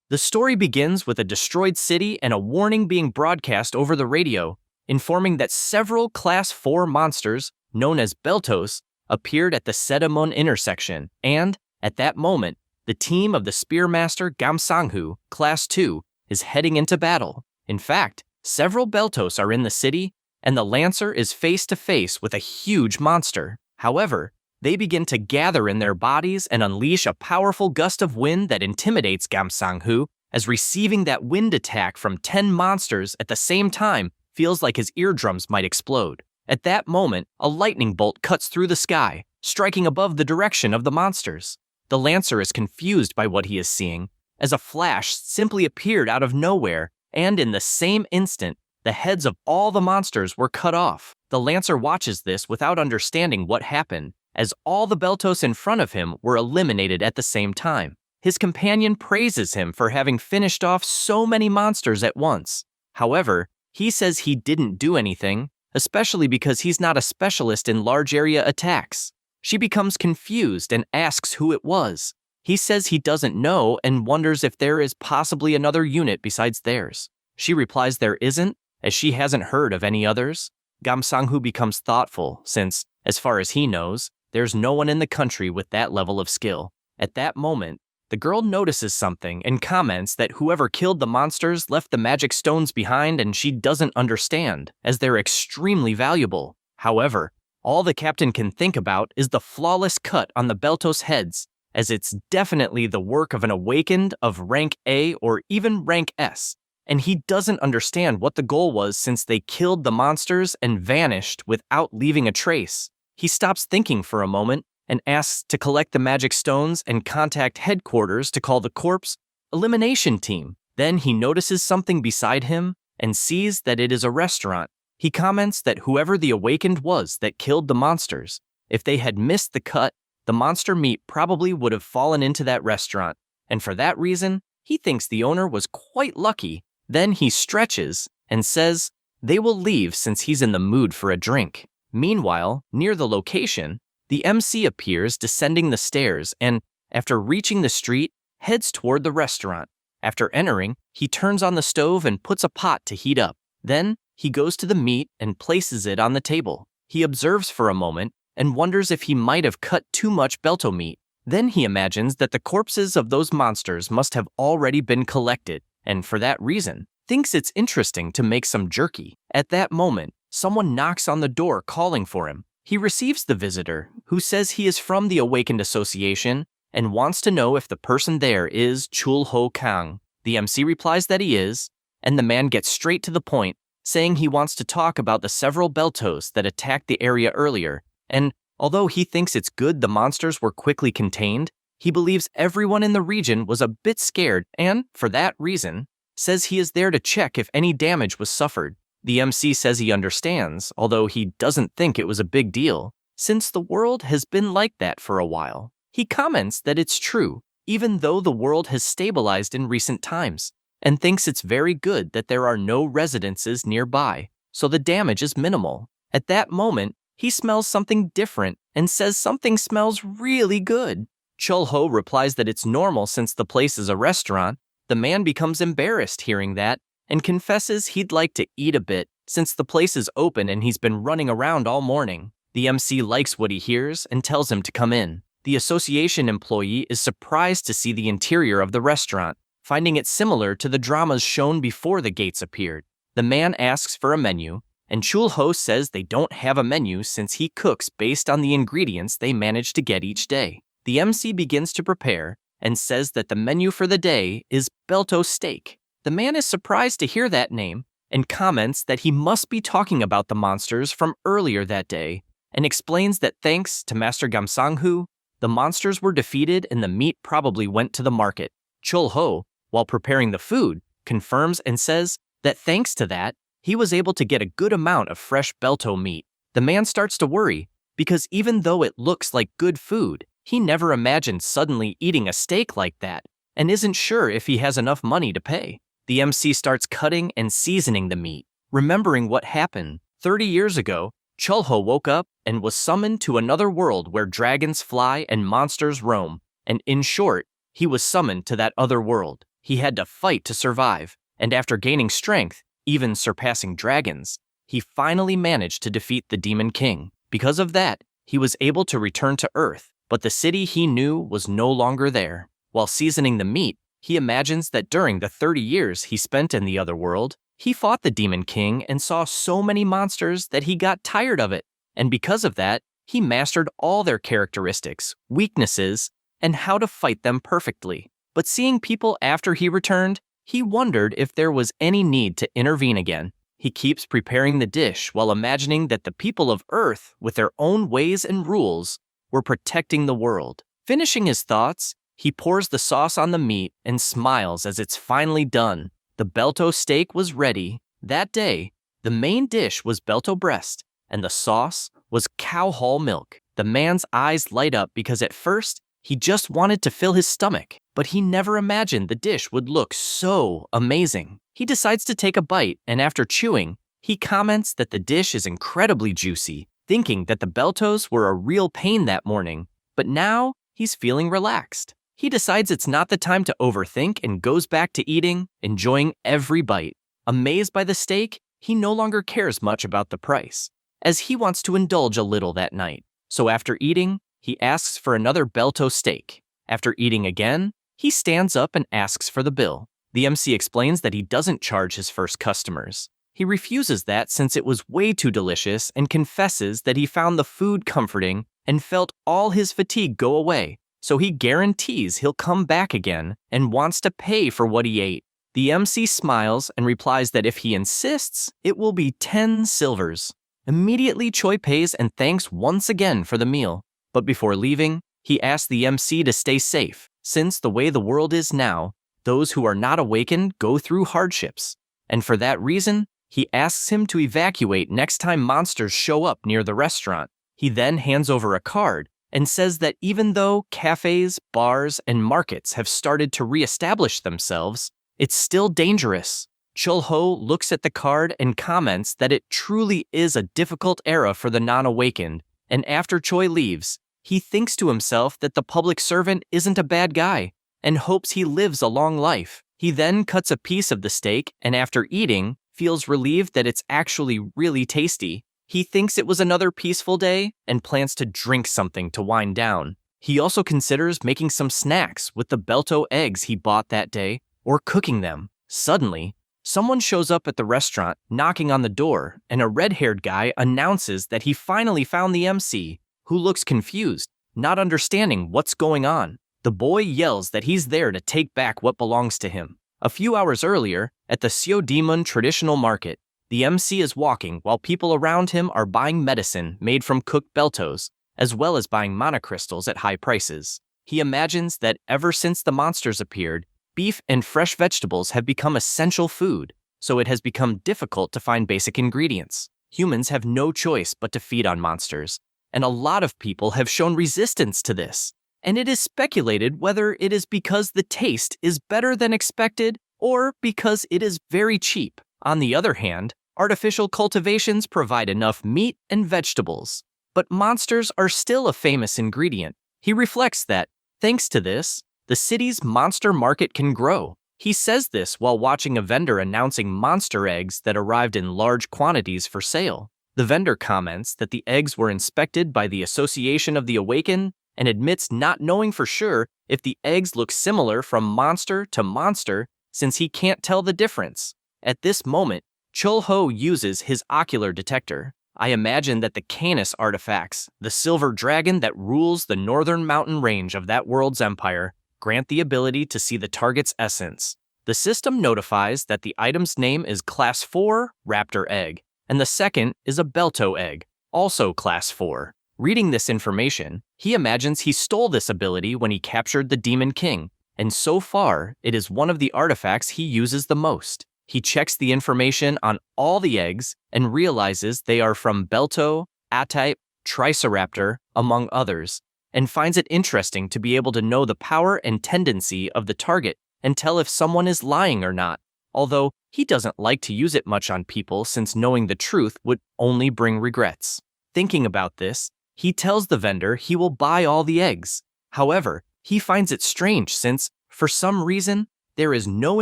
The story begins with a destroyed city and a warning being broadcast over the radio, informing that several Class 4 monsters, known as Beltos, appeared at the Sedamon intersection, and, at that moment, the team of the Spearmaster Gamsanghu, Class 2, is heading into battle. In fact, several Beltos are in the city, and the Lancer is face-to-face with a huge monster. However, they begin to gather in their bodies and unleash a powerful gust of wind that intimidates Gamsanghu, as receiving that wind attack from 10 monsters at the same time feels like his eardrums might explode. At that moment, a lightning bolt cuts through the sky, striking above the direction of the monsters. The Lancer is confused by what he is seeing, as a flash simply appeared out of nowhere, and in the same instant, the heads of all the monsters were cut off. The Lancer watches this without understanding what happened, as all the Beltos in front of him were eliminated at the same time. His companion praises him for having finished off so many monsters at once. However, he says he didn't do anything, especially because he's not a specialist in large area attacks. She becomes confused and asks who it was. He says he doesn't know and wonders if there is possibly another unit besides theirs. She replies there isn't, as she hasn't heard of any others. Gamsanghu becomes thoughtful since, as far as he knows, there's no one in the country with that level of skill. At that moment, the girl notices something and comments that whoever killed the monsters left the magic stones behind and she doesn't understand, as they're extremely valuable. However, all the captain can think about is the flawless cut on the Beltos heads, as it's definitely the work of an awakened of rank A or even rank S, and he doesn't understand what the goal was since they killed the monsters and vanished without leaving a trace. He stops thinking for a moment and asks to collect the magic stones and contact headquarters to call the corpse elimination team. Then he notices something beside him and sees that it is a restaurant. He comments that whoever the awakened was that killed the monsters, if they had missed the cut, the monster meat probably would have fallen into that restaurant, and for that reason, he thinks the owner was quite lucky. Then he stretches and says they will leave since he's in the mood for a drink. Meanwhile, near the location, the MC appears descending the stairs and, after reaching the street, heads toward the restaurant. After entering, he turns on the stove and puts a pot to heat up. Then, he goes to the meat and places it on the table. He observes for a moment and wonders if he might have cut too much Belto meat. Then he imagines that the corpses of those monsters must have already been collected, and for that reason, thinks it's interesting to make some jerky. At that moment, someone knocks on the door calling for him. He receives the visitor, who says he is from the Awakened Association and wants to know if the person there is Chul Ho Kang. The MC replies that he is, and the man gets straight to the point, saying he wants to talk about the several Beltos that attacked the area earlier, and although he thinks it's good the monsters were quickly contained, he believes everyone in the region was a bit scared and, for that reason, says he is there to check if any damage was suffered. The MC says he understands, although he doesn't think it was a big deal, since the world has been like that for a while. He comments that it's true, even though the world has stabilized in recent times, and thinks it's very good that there are no residences nearby, so the damage is minimal. At that moment, he smells something different and says something smells really good. Chul Ho replies that it's normal since the place is a restaurant. The man becomes embarrassed hearing that and confesses he'd like to eat a bit since the place is open and he's been running around all morning. The MC likes what he hears and tells him to come in. The association employee is surprised to see the interior of the restaurant, finding it similar to the dramas shown before the gates appeared. The man asks for a menu, and Chul Ho says they don't have a menu since he cooks based on the ingredients they manage to get each day. The MC begins to prepare and says that the menu for the day is Belto steak. The man is surprised to hear that name and comments that he must be talking about the monsters from earlier that day and explains that thanks to Master Gamsanghu, the monsters were defeated and the meat probably went to the market. Chul Ho, while preparing the food, confirms and says that thanks to that, he was able to get a good amount of fresh Belto meat. The man starts to worry because even though it looks like good food, he never imagined suddenly eating a steak like that and isn't sure if he has enough money to pay. The MC starts cutting and seasoning the meat. Remembering what happened 30 years ago, Chul Ho woke up and was summoned to another world where dragons fly and monsters roam, and in short, he was summoned to that other world. He had to fight to survive, and after gaining strength, even surpassing dragons, he finally managed to defeat the Demon King. Because of that, he was able to return to Earth, but the city he knew was no longer there. While seasoning the meat, he imagines that during the 30 years he spent in the other world, he fought the Demon King and saw so many monsters that he got tired of it. And because of that, he mastered all their characteristics, weaknesses, and how to fight them perfectly. But seeing people after he returned, he wondered if there was any need to intervene again. He keeps preparing the dish while imagining that the people of Earth, with their own ways and rules, were protecting the world. Finishing his thoughts, he pours the sauce on the meat and smiles as it's finally done. The Belto steak was ready. That day, the main dish was Belto breast, and the sauce was cow hull milk. The man's eyes light up because at first, he just wanted to fill his stomach, but he never imagined the dish would look so amazing. He decides to take a bite, and after chewing, he comments that the dish is incredibly juicy, thinking that the Beltos were a real pain that morning, but now he's feeling relaxed. He decides it's not the time to overthink and goes back to eating, enjoying every bite. Amazed by the steak, he no longer cares much about the price, as he wants to indulge a little that night. So after eating, he asks for another Belto steak. After eating again, he stands up and asks for the bill. The MC explains that he doesn't charge his first customers. He refuses that since it was way too delicious and confesses that he found the food comforting and felt all his fatigue go away. So he guarantees he'll come back again and wants to pay for what he ate. The MC smiles and replies that if he insists, it will be 10 silvers. Immediately, Choi pays and thanks once again for the meal. But before leaving, he asks the MC to stay safe, since the way the world is now, those who are not awakened go through hardships. And for that reason, he asks him to evacuate next time monsters show up near the restaurant. He then hands over a card and says that even though cafes, bars, and markets have started to re-establish themselves, it's still dangerous. Chulho looks at the card and comments that it truly is a difficult era for the non-awakened, and after Choi leaves, he thinks to himself that the public servant isn't a bad guy, and hopes he lives a long life. He then cuts a piece of the steak, and after eating, feels relieved that it's actually really tasty. He thinks it was another peaceful day, and plans to drink something to wind down. He also considers making some snacks with the Belto eggs he bought that day, or cooking them. Suddenly, someone shows up at the restaurant, knocking on the door, and a red-haired guy announces that he finally found the MC, who looks confused, not understanding what's going on. The boy yells that he's there to take back what belongs to him. A few hours earlier, at the Seodaemun traditional market, the MC is walking while people around him are buying medicine made from cooked Beltos, as well as buying mana crystals at high prices. He imagines that ever since the monsters appeared, beef and fresh vegetables have become essential food, so it has become difficult to find basic ingredients. Humans have no choice but to feed on monsters, and a lot of people have shown resistance to this. And it is speculated whether it is because the taste is better than expected or because it is very cheap. On the other hand, artificial cultivations provide enough meat and vegetables, but monsters are still a famous ingredient. He reflects that, thanks to this, the city's monster market can grow. He says this while watching a vendor announcing monster eggs that arrived in large quantities for sale. The vendor comments that the eggs were inspected by the Association of the Awakened and admits not knowing for sure if the eggs look similar from monster to monster since he can't tell the difference. At this moment, Chulho uses his ocular detector. I imagine that the Canis artifacts, the silver dragon that rules the northern mountain range of that world's empire, grant the ability to see the target's essence. The system notifies that the item's name is Class 4 Raptor Egg, and the second is a Belto Egg, also Class 4. Reading this information, he imagines he stole this ability when he captured the Demon King, and so far, it is one of the artifacts he uses the most. He checks the information on all the eggs and realizes they are from Belto, A-type, Triceraptor, among others, and finds it interesting to be able to know the power and tendency of the target and tell if someone is lying or not, although he doesn't like to use it much on people since knowing the truth would only bring regrets. Thinking about this, he tells the vendor he will buy all the eggs. However, he finds it strange since, for some reason, there is no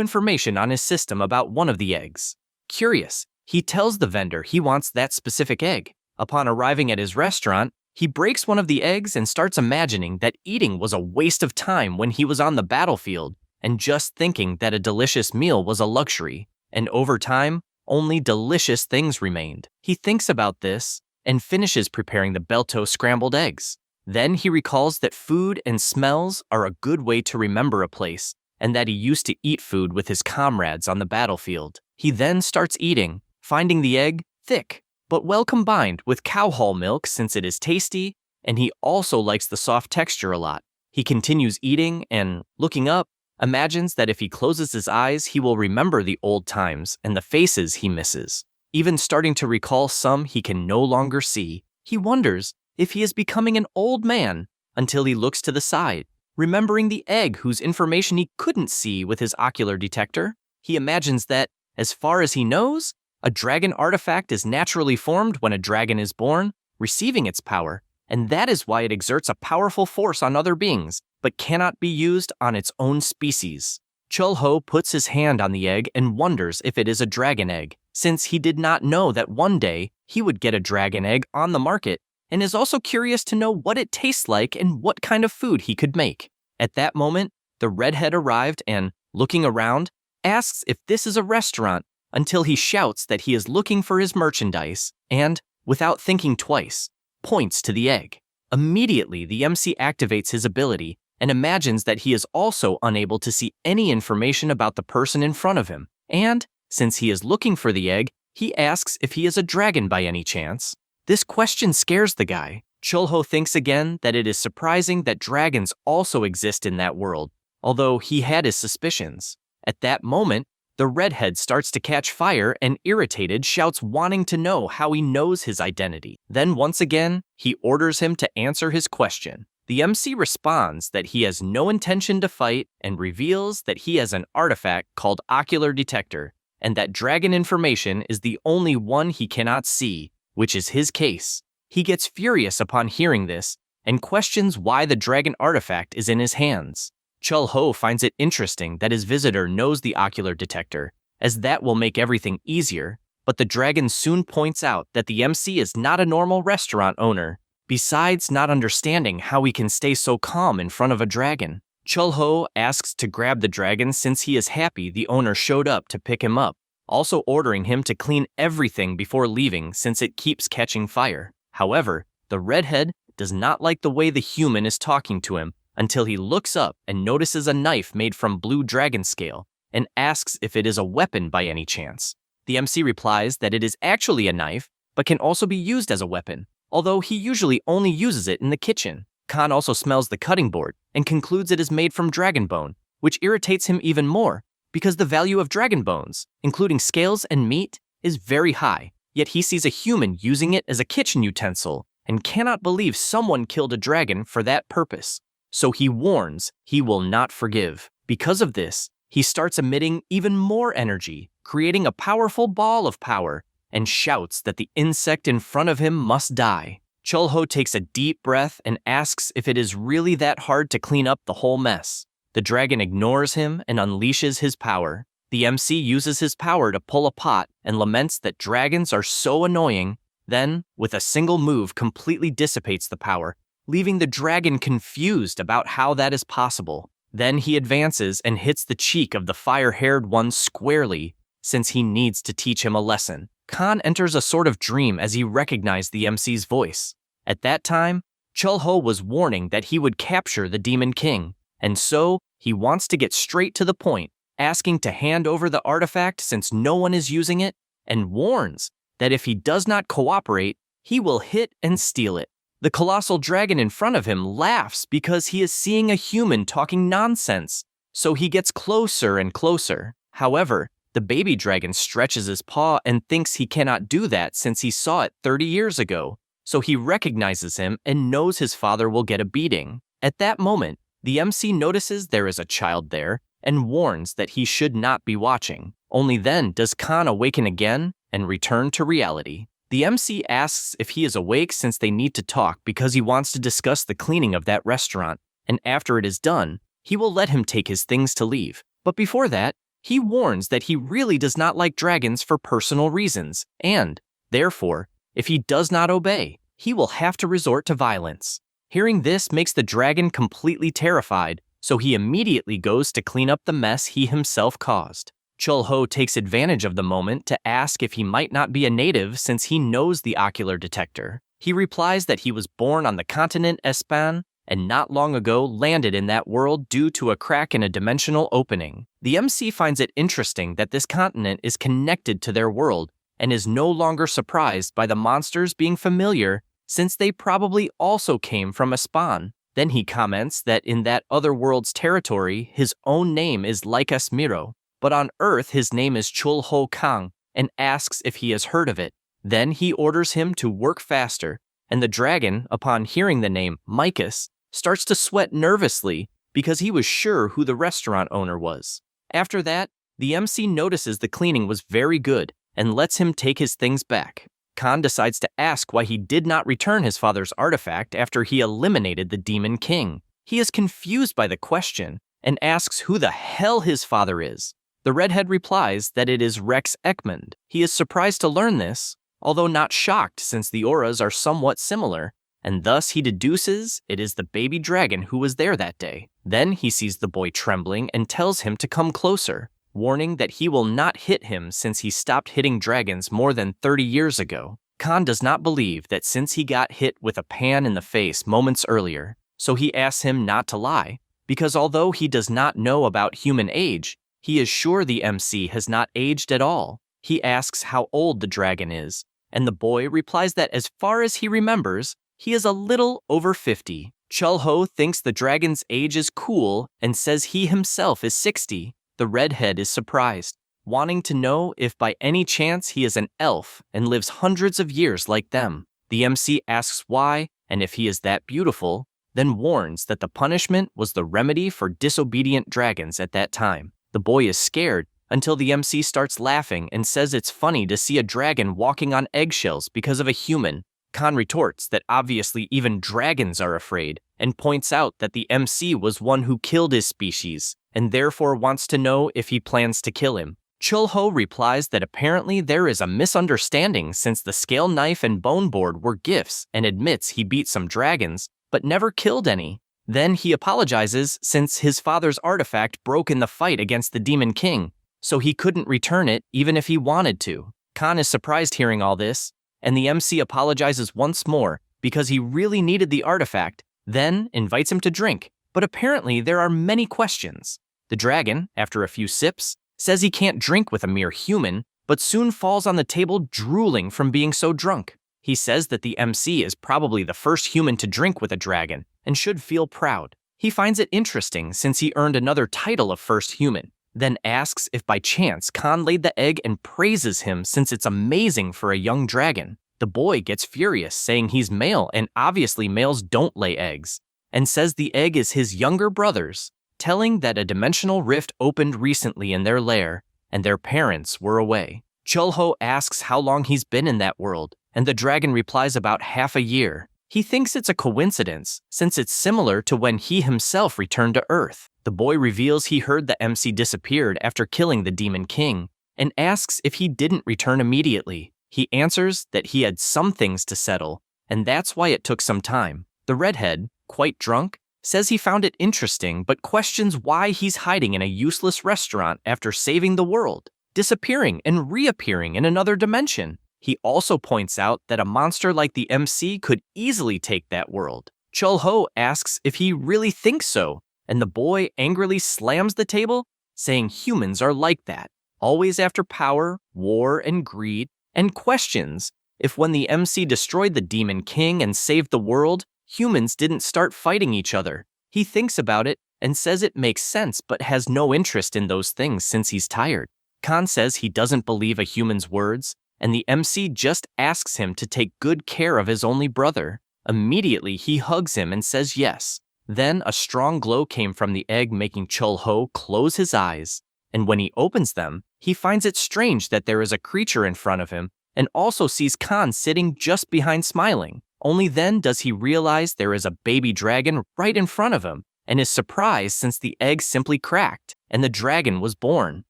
information on his system about one of the eggs. Curious, he tells the vendor he wants that specific egg. Upon arriving at his restaurant, he breaks one of the eggs and starts imagining that eating was a waste of time when he was on the battlefield, and just thinking that a delicious meal was a luxury, and over time, only delicious things remained. He thinks about this and finishes preparing the Belto scrambled eggs. Then he recalls that food and smells are a good way to remember a place, and that he used to eat food with his comrades on the battlefield. He then starts eating, finding the egg thick, but well combined with cow hull milk since it is tasty, and he also likes the soft texture a lot. He continues eating and, looking up, imagines that if he closes his eyes, he will remember the old times and the faces he misses. Even starting to recall some he can no longer see, he wonders if he is becoming an old man until he looks to the side, remembering the egg whose information he couldn't see with his ocular detector. He imagines that, as far as he knows, a dragon artifact is naturally formed when a dragon is born, receiving its power, and that is why it exerts a powerful force on other beings, but cannot be used on its own species. Chulho puts his hand on the egg and wonders if it is a dragon egg, since he did not know that one day he would get a dragon egg on the market, and is also curious to know what it tastes like and what kind of food he could make. At that moment, the redhead arrived and, looking around, asks if this is a restaurant until he shouts that he is looking for his merchandise and, without thinking twice, points to the egg. Immediately, the MC activates his ability and imagines that he is also unable to see any information about the person in front of him, and, since he is looking for the egg, he asks if he is a dragon by any chance. This question scares the guy. Chulho thinks again that it is surprising that dragons also exist in that world, although he had his suspicions. At that moment, the redhead starts to catch fire and, irritated, shouts wanting to know how he knows his identity. Then once again, he orders him to answer his question. The MC responds that he has no intention to fight and reveals that he has an artifact called Ocular Detector, and that dragon information is the only one he cannot see, which is his case. He gets furious upon hearing this and questions why the dragon artifact is in his hands. Chulho finds it interesting that his visitor knows the ocular detector, as that will make everything easier, but the dragon soon points out that the MC is not a normal restaurant owner. Besides not understanding how he can stay so calm in front of a dragon, Chulho asks to grab the dragon since he is happy the owner showed up to pick him up, also ordering him to clean everything before leaving since it keeps catching fire. However, the redhead does not like the way the human is talking to him until he looks up and notices a knife made from blue dragon scale and asks if it is a weapon by any chance. The MC replies that it is actually a knife, but can also be used as a weapon, although he usually only uses it in the kitchen. Khan also smells the cutting board and concludes it is made from dragon bone, which irritates him even more because the value of dragon bones, including scales and meat, is very high, yet he sees a human using it as a kitchen utensil and cannot believe someone killed a dragon for that purpose. So he warns he will not forgive. Because of this, he starts emitting even more energy, creating a powerful ball of power, and shouts that the insect in front of him must die. Chulho takes a deep breath and asks if it is really that hard to clean up the whole mess. The dragon ignores him and unleashes his power. The MC uses his power to pull a pot and laments that dragons are so annoying, then, with a single move, completely dissipates the power, leaving the dragon confused about how that is possible. Then he advances and hits the cheek of the fire-haired one squarely, since he needs to teach him a lesson. Khan enters a sort of dream as he recognized the MC's voice. At that time, Chulho was warning that he would capture the Demon King, and so he wants to get straight to the point, asking to hand over the artifact since no one is using it, and warns that if he does not cooperate, he will hit and steal it. The colossal dragon in front of him laughs because he is seeing a human talking nonsense, so he gets closer and closer. However, the baby dragon stretches his paw and thinks he cannot do that since he saw it 30 years ago, so he recognizes him and knows his father will get a beating. At that moment, the MC notices there is a child there and warns that he should not be watching. Only then does Khan awaken again and return to reality. The MC asks if he is awake since they need to talk because he wants to discuss the cleaning of that restaurant, and after it is done, he will let him take his things to leave. But before that, he warns that he really does not like dragons for personal reasons, and, therefore, if he does not obey, he will have to resort to violence. Hearing this makes the dragon completely terrified, so he immediately goes to clean up the mess he himself caused. Chul-ho takes advantage of the moment to ask if he might not be a native since he knows the ocular detector. He replies that he was born on the continent Espan and not long ago landed in that world due to a crack in a dimensional opening. The MC finds it interesting that this continent is connected to their world and is no longer surprised by the monsters being familiar since they probably also came from Espan. Then he comments that in that other world's territory, his own name is Lycas Miro, but on Earth his name is Chul-ho Kang, and asks if he has heard of it. Then he orders him to work faster, and the dragon, upon hearing the name Micus, starts to sweat nervously because he was sure who the restaurant owner was. After that, the MC notices the cleaning was very good and lets him take his things back. Khan decides to ask why he did not return his father's artifact after he eliminated the Demon King. He is confused by the question and asks who the hell his father is. The redhead replies that it is Rex Ekmund. He is surprised to learn this, although not shocked since the auras are somewhat similar, and thus he deduces it is the baby dragon who was there that day. Then he sees the boy trembling and tells him to come closer, warning that he will not hit him since he stopped hitting dragons more than 30 years ago. Khan does not believe that since he got hit with a pan in the face moments earlier, so he asks him not to lie, because although he does not know about human age, he is sure the MC has not aged at all. He asks how old the dragon is, and the boy replies that as far as he remembers, he is a little over 50. Chul-ho thinks the dragon's age is cool and says he himself is 60. The redhead is surprised, wanting to know if by any chance he is an elf and lives hundreds of years like them. The MC asks why and if he is that beautiful, then warns that the punishment was the remedy for disobedient dragons at that time. The boy is scared until the MC starts laughing and says it's funny to see a dragon walking on eggshells because of a human. Khan retorts that obviously even dragons are afraid and points out that the MC was one who killed his species and therefore wants to know if he plans to kill him. Chul-ho replies that apparently there is a misunderstanding since the scale knife and bone board were gifts and admits he beat some dragons but never killed any. Then he apologizes since his father's artifact broke in the fight against the Demon King, so he couldn't return it even if he wanted to. Khan is surprised hearing all this, and the MC apologizes once more because he really needed the artifact, then invites him to drink, but apparently there are many questions. The dragon, after a few sips, says he can't drink with a mere human, but soon falls on the table drooling from being so drunk. He says that the MC is probably the first human to drink with a dragon and should feel proud. He finds it interesting since he earned another title of first human, then asks if by chance Khan laid the egg and praises him since it's amazing for a young dragon. The boy gets furious, saying he's male and obviously males don't lay eggs, and says the egg is his younger brother's, telling that a dimensional rift opened recently in their lair and their parents were away. Chul-ho asks how long he's been in that world, and the dragon replies about half a year. He thinks it's a coincidence since it's similar to when he himself returned to Earth. The boy reveals he heard the MC disappeared after killing the Demon King and asks if he didn't return immediately. He answers that he had some things to settle, and that's why it took some time. The redhead, quite drunk, says he found it interesting but questions why he's hiding in a useless restaurant after saving the world, disappearing and reappearing in another dimension. He also points out that a monster like the MC could easily take that world. Chul-ho asks if he really thinks so, and the boy angrily slams the table, saying humans are like that, always after power, war, and greed, and questions if when the MC destroyed the Demon King and saved the world, humans didn't start fighting each other. He thinks about it and says it makes sense but has no interest in those things since he's tired. Khan says he doesn't believe a human's words, and the MC just asks him to take good care of his only brother. Immediately, he hugs him and says yes. Then a strong glow came from the egg, making Chul-ho close his eyes, and when he opens them, he finds it strange that there is a creature in front of him and also sees Khan sitting just behind smiling. Only then does he realize there is a baby dragon right in front of him, and is surprised since the egg simply cracked and the dragon was born.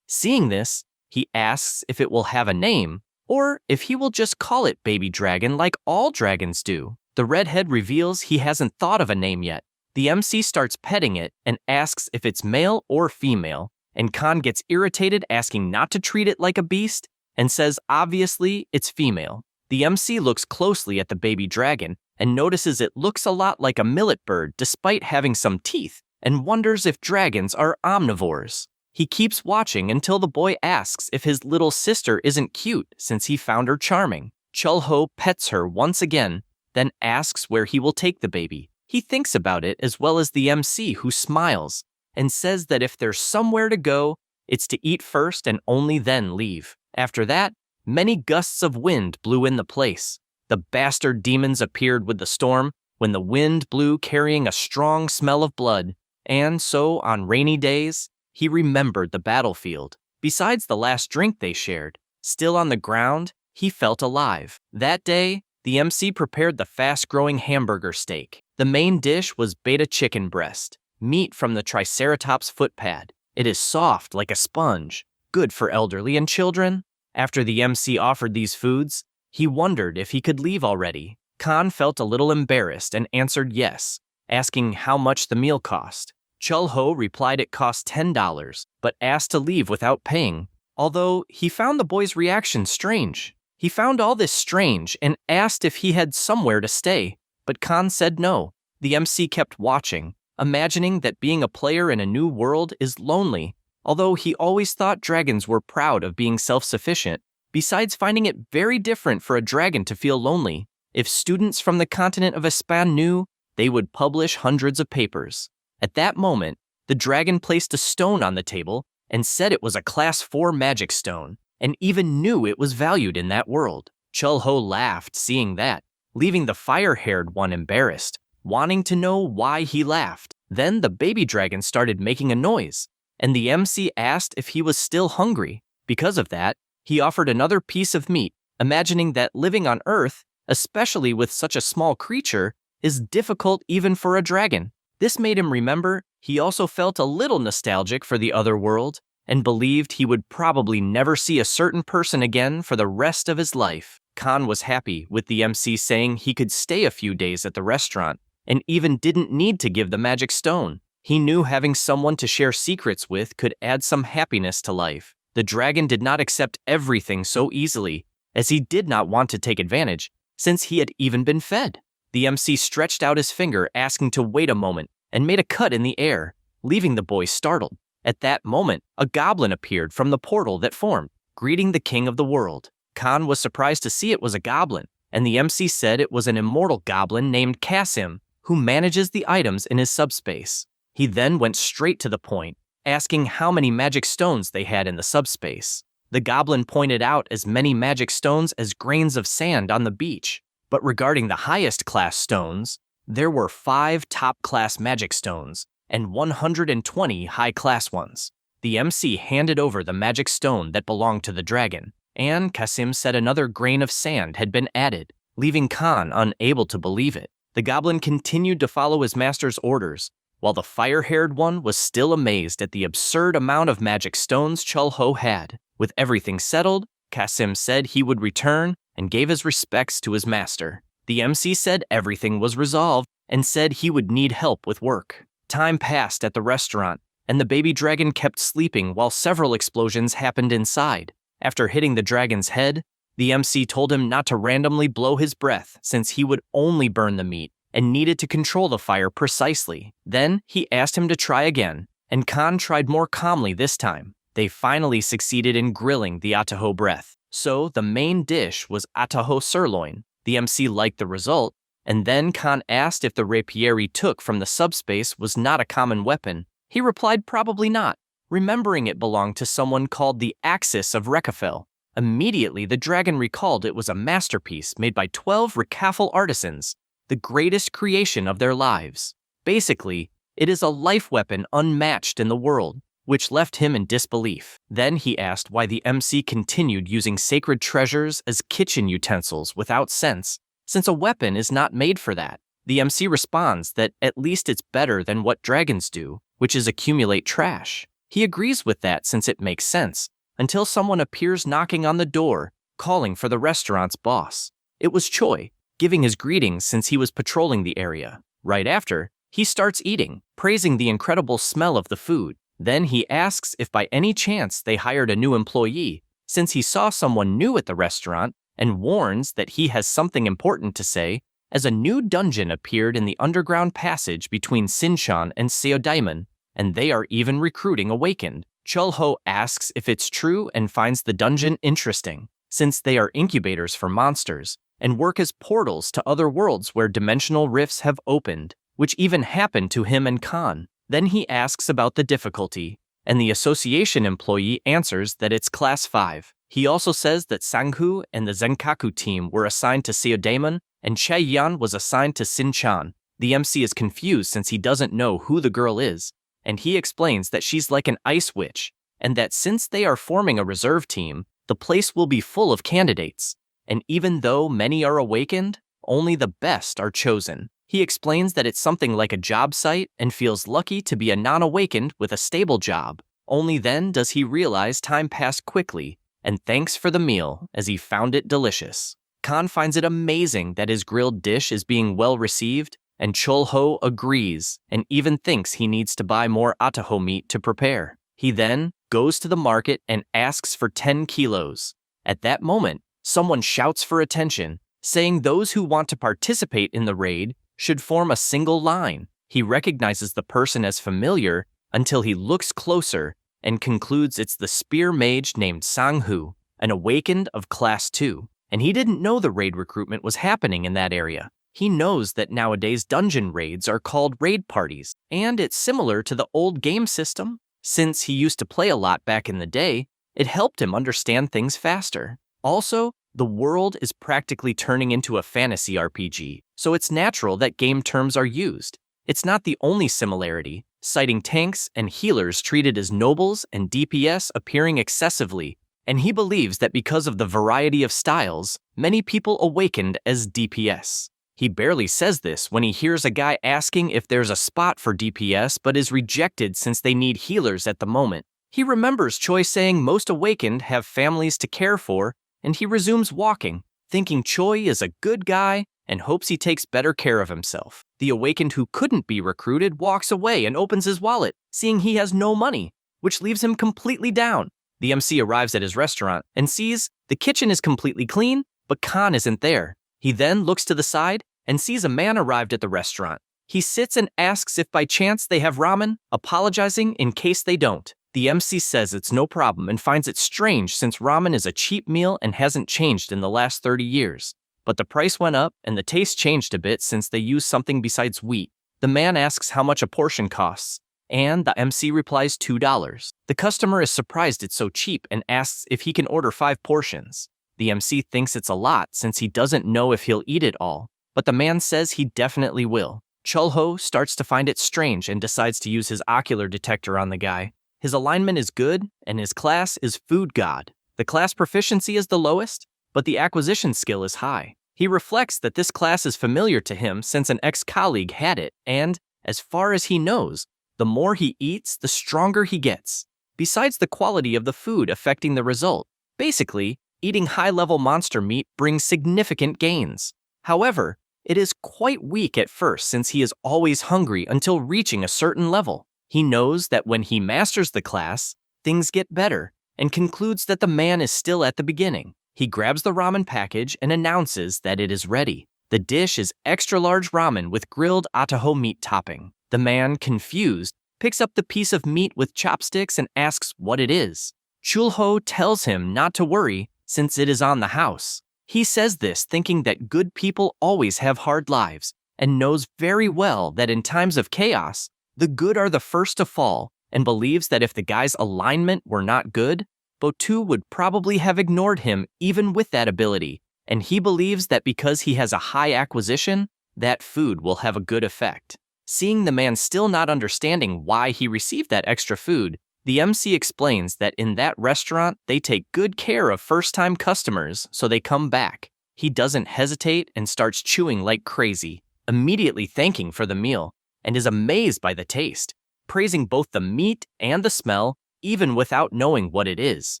Seeing this, he asks if it will have a name, or if he will just call it Baby Dragon like all dragons do. The redhead reveals he hasn't thought of a name yet. The MC starts petting it and asks if it's male or female, and Khan gets irritated asking not to treat it like a beast and says obviously it's female. The MC looks closely at the baby dragon and notices it looks a lot like a millet bird despite having some teeth, and wonders if dragons are omnivores. He keeps watching until the boy asks if his little sister isn't cute since he found her charming. Chulho pets her once again, then asks where he will take the baby. He thinks about it as well as the MC, who smiles and says that if there's somewhere to go, it's to eat first and only then leave. After that, many gusts of wind blew in the place. The bastard demons appeared with the storm when the wind blew carrying a strong smell of blood, and so on rainy days, he remembered the battlefield. Besides the last drink they shared, still on the ground, he felt alive. That day, the MC prepared the fast-growing hamburger steak. The main dish was beta chicken breast, meat from the triceratops foot pad. It is soft like a sponge, good for elderly and children. After the MC offered these foods, he wondered if he could leave already. Khan felt a little embarrassed and answered yes, asking how much the meal cost. Chulho replied it cost $10, but asked to leave without paying, although he found the boy's reaction strange. He found all this strange and asked if he had somewhere to stay, but Khan said no. The MC kept watching, imagining that being a player in a new world is lonely, although he always thought dragons were proud of being self-sufficient, besides finding it very different for a dragon to feel lonely. If students from the continent of Espan knew, they would publish hundreds of papers. At that moment, the dragon placed a stone on the table and said it was a Class 4 magic stone, and even knew it was valued in that world. Chulho laughed seeing that, leaving the fire-haired one embarrassed, wanting to know why he laughed. Then the baby dragon started making a noise, and the MC asked if he was still hungry. Because of that, he offered another piece of meat, imagining that living on Earth, especially with such a small creature, is difficult even for a dragon. This made him remember he also felt a little nostalgic for the other world and believed he would probably never see a certain person again for the rest of his life. Khan was happy with the MC saying he could stay a few days at the restaurant and even didn't need to give the magic stone. He knew having someone to share secrets with could add some happiness to life. The dragon did not accept everything so easily, as he did not want to take advantage, since he had even been fed. The MC stretched out his finger asking to wait a moment and made a cut in the air, leaving the boy startled. At that moment, a goblin appeared from the portal that formed, greeting the king of the world. Khan was surprised to see it was a goblin, and the MC said it was an immortal goblin named Kasim, who manages the items in his subspace. He then went straight to the point, asking how many magic stones they had in the subspace. The goblin pointed out as many magic stones as grains of sand on the beach. But regarding the highest class stones, there were 5 top-class magic stones and 120 high-class ones. The MC handed over the magic stone that belonged to the dragon, and Kasim said another grain of sand had been added, leaving Khan unable to believe it. The goblin continued to follow his master's orders, while the fire-haired one was still amazed at the absurd amount of magic stones Chulho had. With everything settled, Kasim said he would return and gave his respects to his master. The MC said everything was resolved and said he would need help with work. Time passed at the restaurant, and the baby dragon kept sleeping while several explosions happened inside. After hitting the dragon's head, the MC told him not to randomly blow his breath since he would only burn the meat and needed to control the fire precisely. Then he asked him to try again, and Khan tried more calmly this time. They finally succeeded in grilling the ataho breath. So the main dish was ataho sirloin. The MC liked the result, and then Khan asked if the rapier he took from the subspace was not a common weapon. He replied probably not, remembering it belonged to someone called the Axis of Rekafel. Immediately the dragon recalled it was a masterpiece made by 12 Rekafel artisans, the greatest creation of their lives. Basically, it is a life weapon unmatched in the world, which left him in disbelief. Then he asked why the MC continued using sacred treasures as kitchen utensils without sense, since a weapon is not made for that. The MC responds that at least it's better than what dragons do, which is accumulate trash. He agrees with that since it makes sense, until someone appears knocking on the door, calling for the restaurant's boss. It was Choi, giving his greetings since he was patrolling the area. Right after, he starts eating, praising the incredible smell of the food. Then he asks if by any chance they hired a new employee, since he saw someone new at the restaurant, and warns that he has something important to say, as a new dungeon appeared in the underground passage between Sinshan and Seodaimon, and they are even recruiting Awakened. Chulho asks if it's true and finds the dungeon interesting, since they are incubators for monsters, and work as portals to other worlds where dimensional rifts have opened, which even happened to him and Khan. Then he asks about the difficulty, and the association employee answers that it's Class 5. He also says that Sanghu and the Zenkaku team were assigned to Seodaimon, and Chaeyan was assigned to Sinchan. The MC is confused since he doesn't know who the girl is, and he explains that she's like an ice witch, and that since they are forming a reserve team, the place will be full of candidates. And even though many are awakened, only the best are chosen. He explains that it's something like a job site and feels lucky to be a non-awakened with a stable job. Only then does he realize time passed quickly, and thanks for the meal as he found it delicious. Khan finds it amazing that his grilled dish is being well received, and Chulho agrees and even thinks he needs to buy more ataho meat to prepare. He then goes to the market and asks for 10 kilos. At that moment, someone shouts for attention, saying those who want to participate in the raid should form a single line. He recognizes the person as familiar until he looks closer and concludes it's the spear mage named Sanghu, an awakened of Class 2. And he didn't know the raid recruitment was happening in that area. He knows that nowadays dungeon raids are called raid parties, and it's similar to the old game system. Since he used to play a lot back in the day, it helped him understand things faster. Also, the world is practically turning into a fantasy RPG, so it's natural that game terms are used. It's not the only similarity, citing tanks and healers treated as nobles and DPS appearing excessively, and he believes that because of the variety of styles, many people awakened as DPS. He barely says this when he hears a guy asking if there's a spot for DPS but is rejected since they need healers at the moment. He remembers Choi saying most awakened have families to care for, and he resumes walking, thinking Choi is a good guy and hopes he takes better care of himself. The awakened who couldn't be recruited walks away and opens his wallet, seeing he has no money, which leaves him completely down. The MC arrives at his restaurant and sees the kitchen is completely clean, but Khan isn't there. He then looks to the side and sees a man arrived at the restaurant. He sits and asks if by chance they have ramen, apologizing in case they don't. The MC says it's no problem and finds it strange since ramen is a cheap meal and hasn't changed in the last 30 years. But the price went up and the taste changed a bit since they use something besides wheat. The man asks how much a portion costs, and the MC replies $2. The customer is surprised it's so cheap and asks if he can order 5 portions. The MC thinks it's a lot since he doesn't know if he'll eat it all, but the man says he definitely will. Chulho starts to find it strange and decides to use his ocular detector on the guy. His alignment is good, and his class is Food God. The class proficiency is the lowest, but the acquisition skill is high. He reflects that this class is familiar to him since an ex-colleague had it, and, as far as he knows, the more he eats, the stronger he gets. Besides the quality of the food affecting the result, basically, eating high-level monster meat brings significant gains. However, it is quite weak at first since he is always hungry until reaching a certain level. He knows that when he masters the class, things get better, and concludes that the man is still at the beginning. He grabs the ramen package and announces that it is ready. The dish is extra-large ramen with grilled ataho meat topping. The man, confused, picks up the piece of meat with chopsticks and asks what it is. Chulho tells him not to worry since it is on the house. He says this thinking that good people always have hard lives, and knows very well that in times of chaos, the good are the first to fall, and believes that if the guy's alignment were not good, Botu would probably have ignored him even with that ability, and he believes that because he has a high acquisition, that food will have a good effect. Seeing the man still not understanding why he received that extra food, the MC explains that in that restaurant, they take good care of first-time customers so they come back. He doesn't hesitate and starts chewing like crazy, immediately thanking for the meal, and is amazed by the taste, praising both the meat and the smell, even without knowing what it is.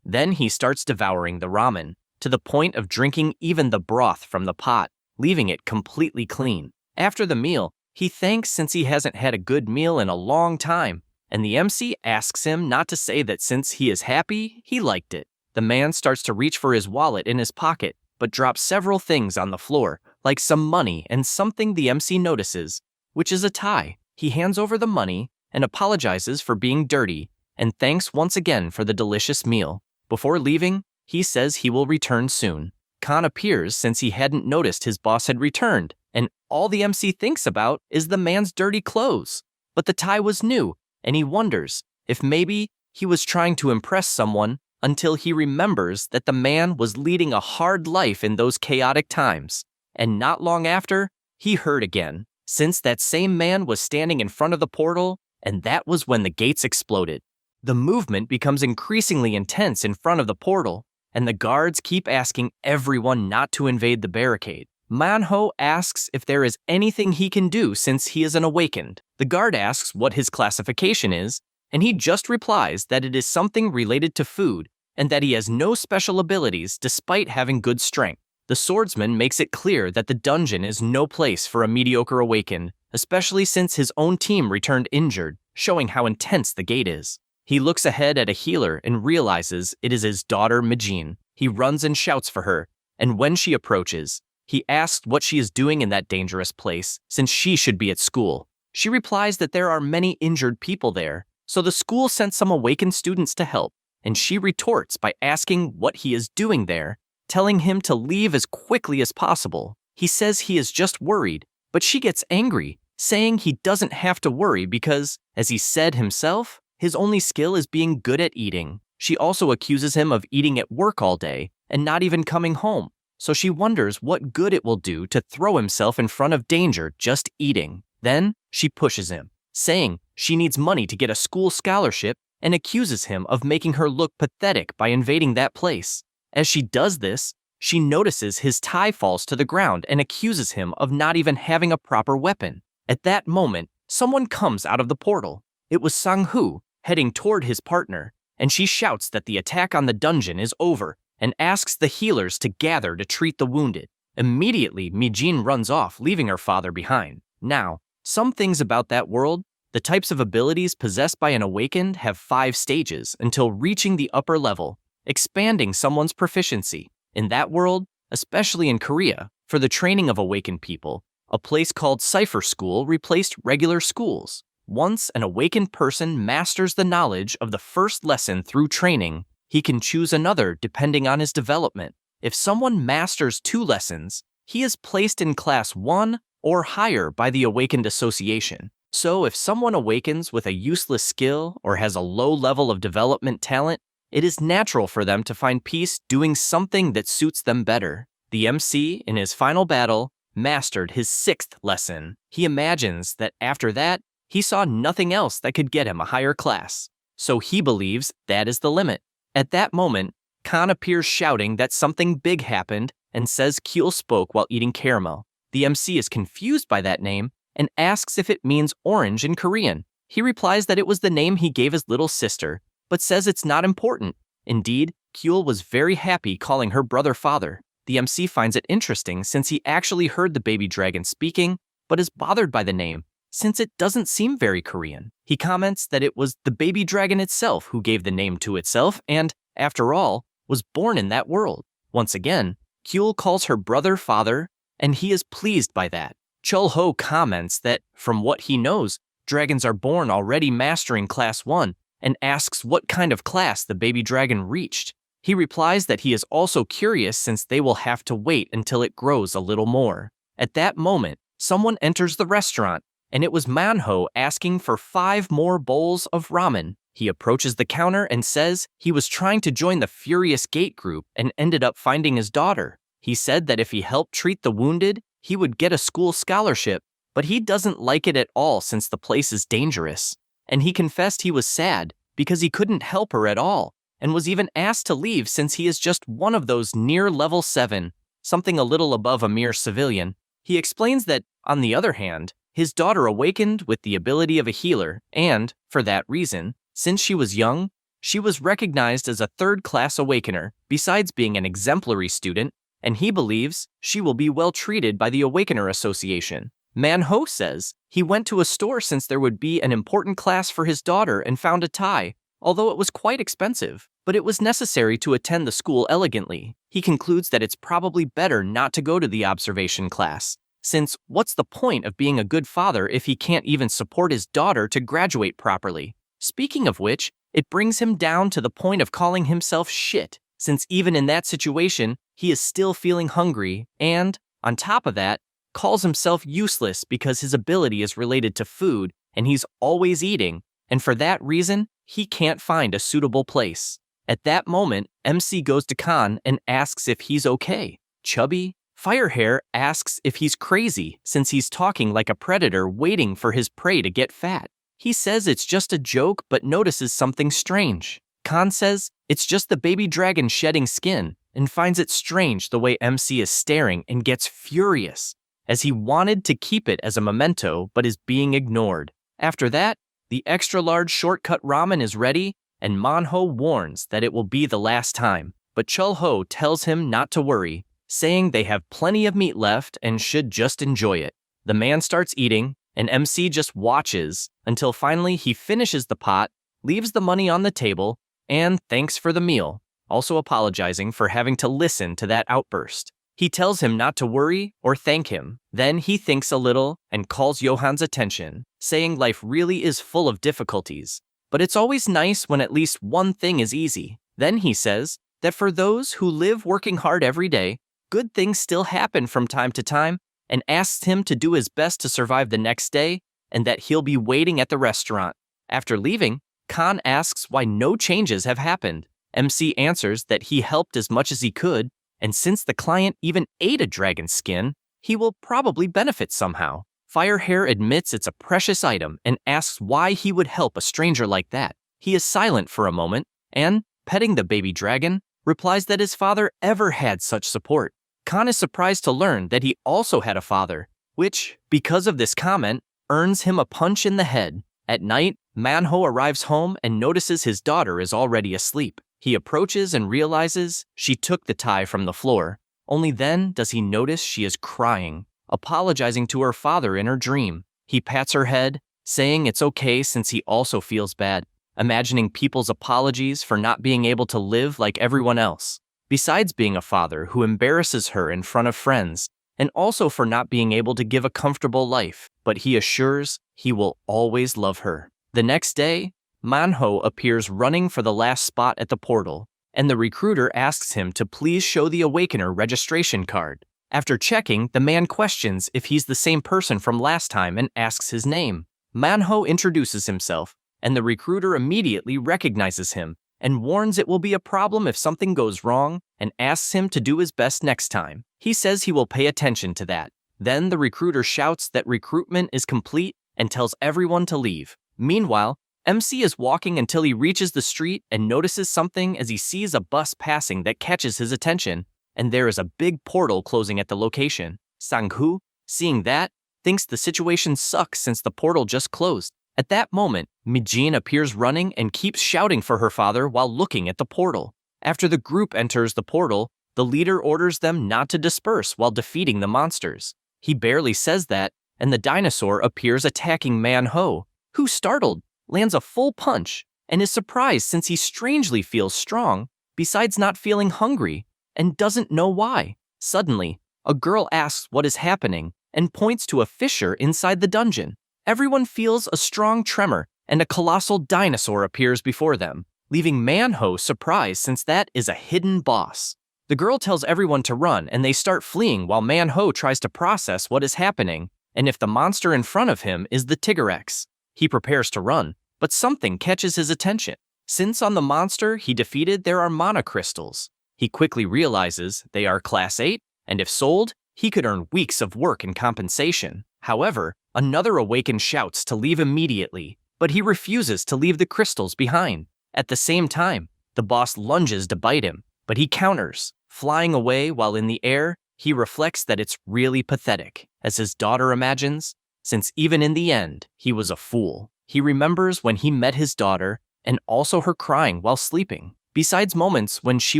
Then he starts devouring the ramen, to the point of drinking even the broth from the pot, leaving it completely clean. After the meal, he thanks since he hasn't had a good meal in a long time, and the MC asks him not to say that since he is happy, he liked it. The man starts to reach for his wallet in his pocket, but drops several things on the floor, like some money and something the MC notices, which is a tie. He hands over the money and apologizes for being dirty, and thanks once again for the delicious meal. Before leaving, he says he will return soon. Khan appears since he hadn't noticed his boss had returned, and all the MC thinks about is the man's dirty clothes. But the tie was new, and he wonders if maybe he was trying to impress someone until he remembers that the man was leading a hard life in those chaotic times. And not long after, he heard again, since that same man was standing in front of the portal, and that was when the gates exploded. The movement becomes increasingly intense in front of the portal, and the guards keep asking everyone not to invade the barricade. Manhwa asks if there is anything he can do since he is an awakened. The guard asks what his classification is, and he just replies that it is something related to food, and that he has no special abilities despite having good strength. The swordsman makes it clear that the dungeon is no place for a mediocre awakened, especially since his own team returned injured, showing how intense the gate is. He looks ahead at a healer and realizes it is his daughter Majin. He runs and shouts for her, and when she approaches, he asks what she is doing in that dangerous place, since she should be at school. She replies that there are many injured people there, so the school sent some awakened students to help, and she retorts by asking what he is doing there, telling him to leave as quickly as possible. He says he is just worried, but she gets angry, saying he doesn't have to worry because, as he said himself, his only skill is being good at eating. She also accuses him of eating at work all day and not even coming home, so she wonders what good it will do to throw himself in front of danger just eating. Then, she pushes him, saying she needs money to get a school scholarship and accuses him of making her look pathetic by invading that place. As she does this, she notices his tie falls to the ground and accuses him of not even having a proper weapon. At that moment, someone comes out of the portal. It was Sang-hoo, heading toward his partner, and she shouts that the attack on the dungeon is over and asks the healers to gather to treat the wounded. Immediately, Mijin runs off, leaving her father behind. Now, some things about that world: the types of abilities possessed by an awakened have 5 stages until reaching the upper level, expanding someone's proficiency. In that world, especially in Korea, for the training of awakened people, a place called Cipher School replaced regular schools. Once an awakened person masters the knowledge of the first lesson through training, he can choose another depending on his development. If someone masters 2 lessons, he is placed in class 1 or higher by the Awakened Association. So if someone awakens with a useless skill or has a low level of development talent, it is natural for them to find peace doing something that suits them better. The MC, in his final battle, mastered his 6th lesson. He imagines that after that, he saw nothing else that could get him a higher class, so he believes that is the limit. At that moment, Khan appears shouting that something big happened and says Kyul spoke while eating caramel. The MC is confused by that name and asks if it means orange in Korean. He replies that it was the name he gave his little sister, but says it's not important. Indeed, Kyul was very happy calling her brother father. The MC finds it interesting since he actually heard the baby dragon speaking, but is bothered by the name, since it doesn't seem very Korean. He comments that it was the baby dragon itself who gave the name to itself and, after all, was born in that world. Once again, Kyul calls her brother father, and he is pleased by that. Chul-ho comments that, from what he knows, dragons are born already mastering class 1, and asks what kind of class the baby dragon reached. He replies that he is also curious since they will have to wait until it grows a little more. At that moment, someone enters the restaurant, and it was Manhwa asking for 5 more bowls of ramen. He approaches the counter and says he was trying to join the Furious Gate group and ended up finding his daughter. He said that if he helped treat the wounded, he would get a school scholarship, but he doesn't like it at all since the place is dangerous. And he confessed he was sad because he couldn't help her at all, and was even asked to leave since he is just one of those near level 7, something a little above a mere civilian. He explains that, On the other hand, his daughter awakened with the ability of a healer, and, for that reason, since she was young, she was recognized as a third-class awakener, besides being an exemplary student, and he believes she will be well treated by the Awakener Association. Manhwa says he went to a store since there would be an important class for his daughter and found a tie, although it was quite expensive, but it was necessary to attend the school elegantly. He concludes that it's probably better not to go to the observation class, since what's the point of being a good father if he can't even support his daughter to graduate properly? Speaking of which, it brings him down to the point of calling himself shit, since even in that situation, he is still feeling hungry and, on top of that, calls himself useless because his ability is related to food and he's always eating, and for that reason, he can't find a suitable place. At that moment, MC goes to Khan and asks if he's okay. Chubby Firehair asks if he's crazy since he's talking like a predator waiting for his prey to get fat. He says it's just a joke but notices something strange. Khan says it's just the baby dragon shedding skin and finds it strange the way MC is staring and gets furious, as he wanted to keep it as a memento but is being ignored. After that, the extra-large shortcut ramen is ready, and Manhwa warns that it will be the last time, but Chul-ho tells him not to worry, saying they have plenty of meat left and should just enjoy it. The man starts eating, and MC just watches until finally he finishes the pot, leaves the money on the table, and thanks for the meal, also apologizing for having to listen to that outburst. He tells him not to worry or thank him. Then he thinks a little and calls Johan's attention, saying life really is full of difficulties, but it's always nice when at least one thing is easy. Then he says that for those who live working hard every day, good things still happen from time to time, and asks him to do his best to survive the next day and that he'll be waiting at the restaurant. After leaving, Khan asks why no changes have happened. MC answers that he helped as much as he could, and since the client even ate a dragon skin, he will probably benefit somehow. Firehair admits it's a precious item and asks why he would help a stranger like that. He is silent for a moment and, petting the baby dragon, replies that his father ever had such support. Khan is surprised to learn that he also had a father, which, because of this comment, earns him a punch in the head. At night, Manhwa arrives home and notices his daughter is already asleep. He approaches and realizes she took the tie from the floor. Only then does he notice she is crying, apologizing to her father in her dream. He pats her head, saying it's okay since he also feels bad, imagining people's apologies for not being able to live like everyone else. Besides being a father who embarrasses her in front of friends, and also for not being able to give a comfortable life, but he assures he will always love her. The next day, Manhwa appears running for the last spot at the portal, and the recruiter asks him to please show the Awakener registration card. After checking, the man questions if he's the same person from last time and asks his name. Manhwa introduces himself, and the recruiter immediately recognizes him and warns it will be a problem if something goes wrong and asks him to do his best next time. He says he will pay attention to that. Then the recruiter shouts that recruitment is complete and tells everyone to leave. Meanwhile, MC is walking until he reaches the street and notices something as he sees a bus passing that catches his attention, and there is a big portal closing at the location. Sang-hoo, seeing that, thinks the situation sucks since the portal just closed. At that moment, Mijin appears running and keeps shouting for her father while looking at the portal. After the group enters the portal, the leader orders them not to disperse while defeating the monsters. He barely says that, and the dinosaur appears attacking Manhwa, who, startled, lands a full punch and is surprised since he strangely feels strong, besides not feeling hungry, and doesn't know why. Suddenly, a girl asks what is happening and points to a fissure inside the dungeon. Everyone feels a strong tremor, and a colossal dinosaur appears before them, leaving Manhwa surprised since that is a hidden boss. The girl tells everyone to run, and they start fleeing while Manhwa tries to process what is happening, and if the monster in front of him is the Tigrex. He prepares to run, but something catches his attention. Since on the monster he defeated there are mana crystals, he quickly realizes they are Class 8, and if sold, he could earn weeks of work in compensation. However, another Awakened shouts to leave immediately, but he refuses to leave the crystals behind. At the same time, the boss lunges to bite him, but he counters, flying away while in the air. He reflects that it's really pathetic, as his daughter imagines, since even in the end, he was a fool. He remembers when he met his daughter and also her crying while sleeping, besides moments when she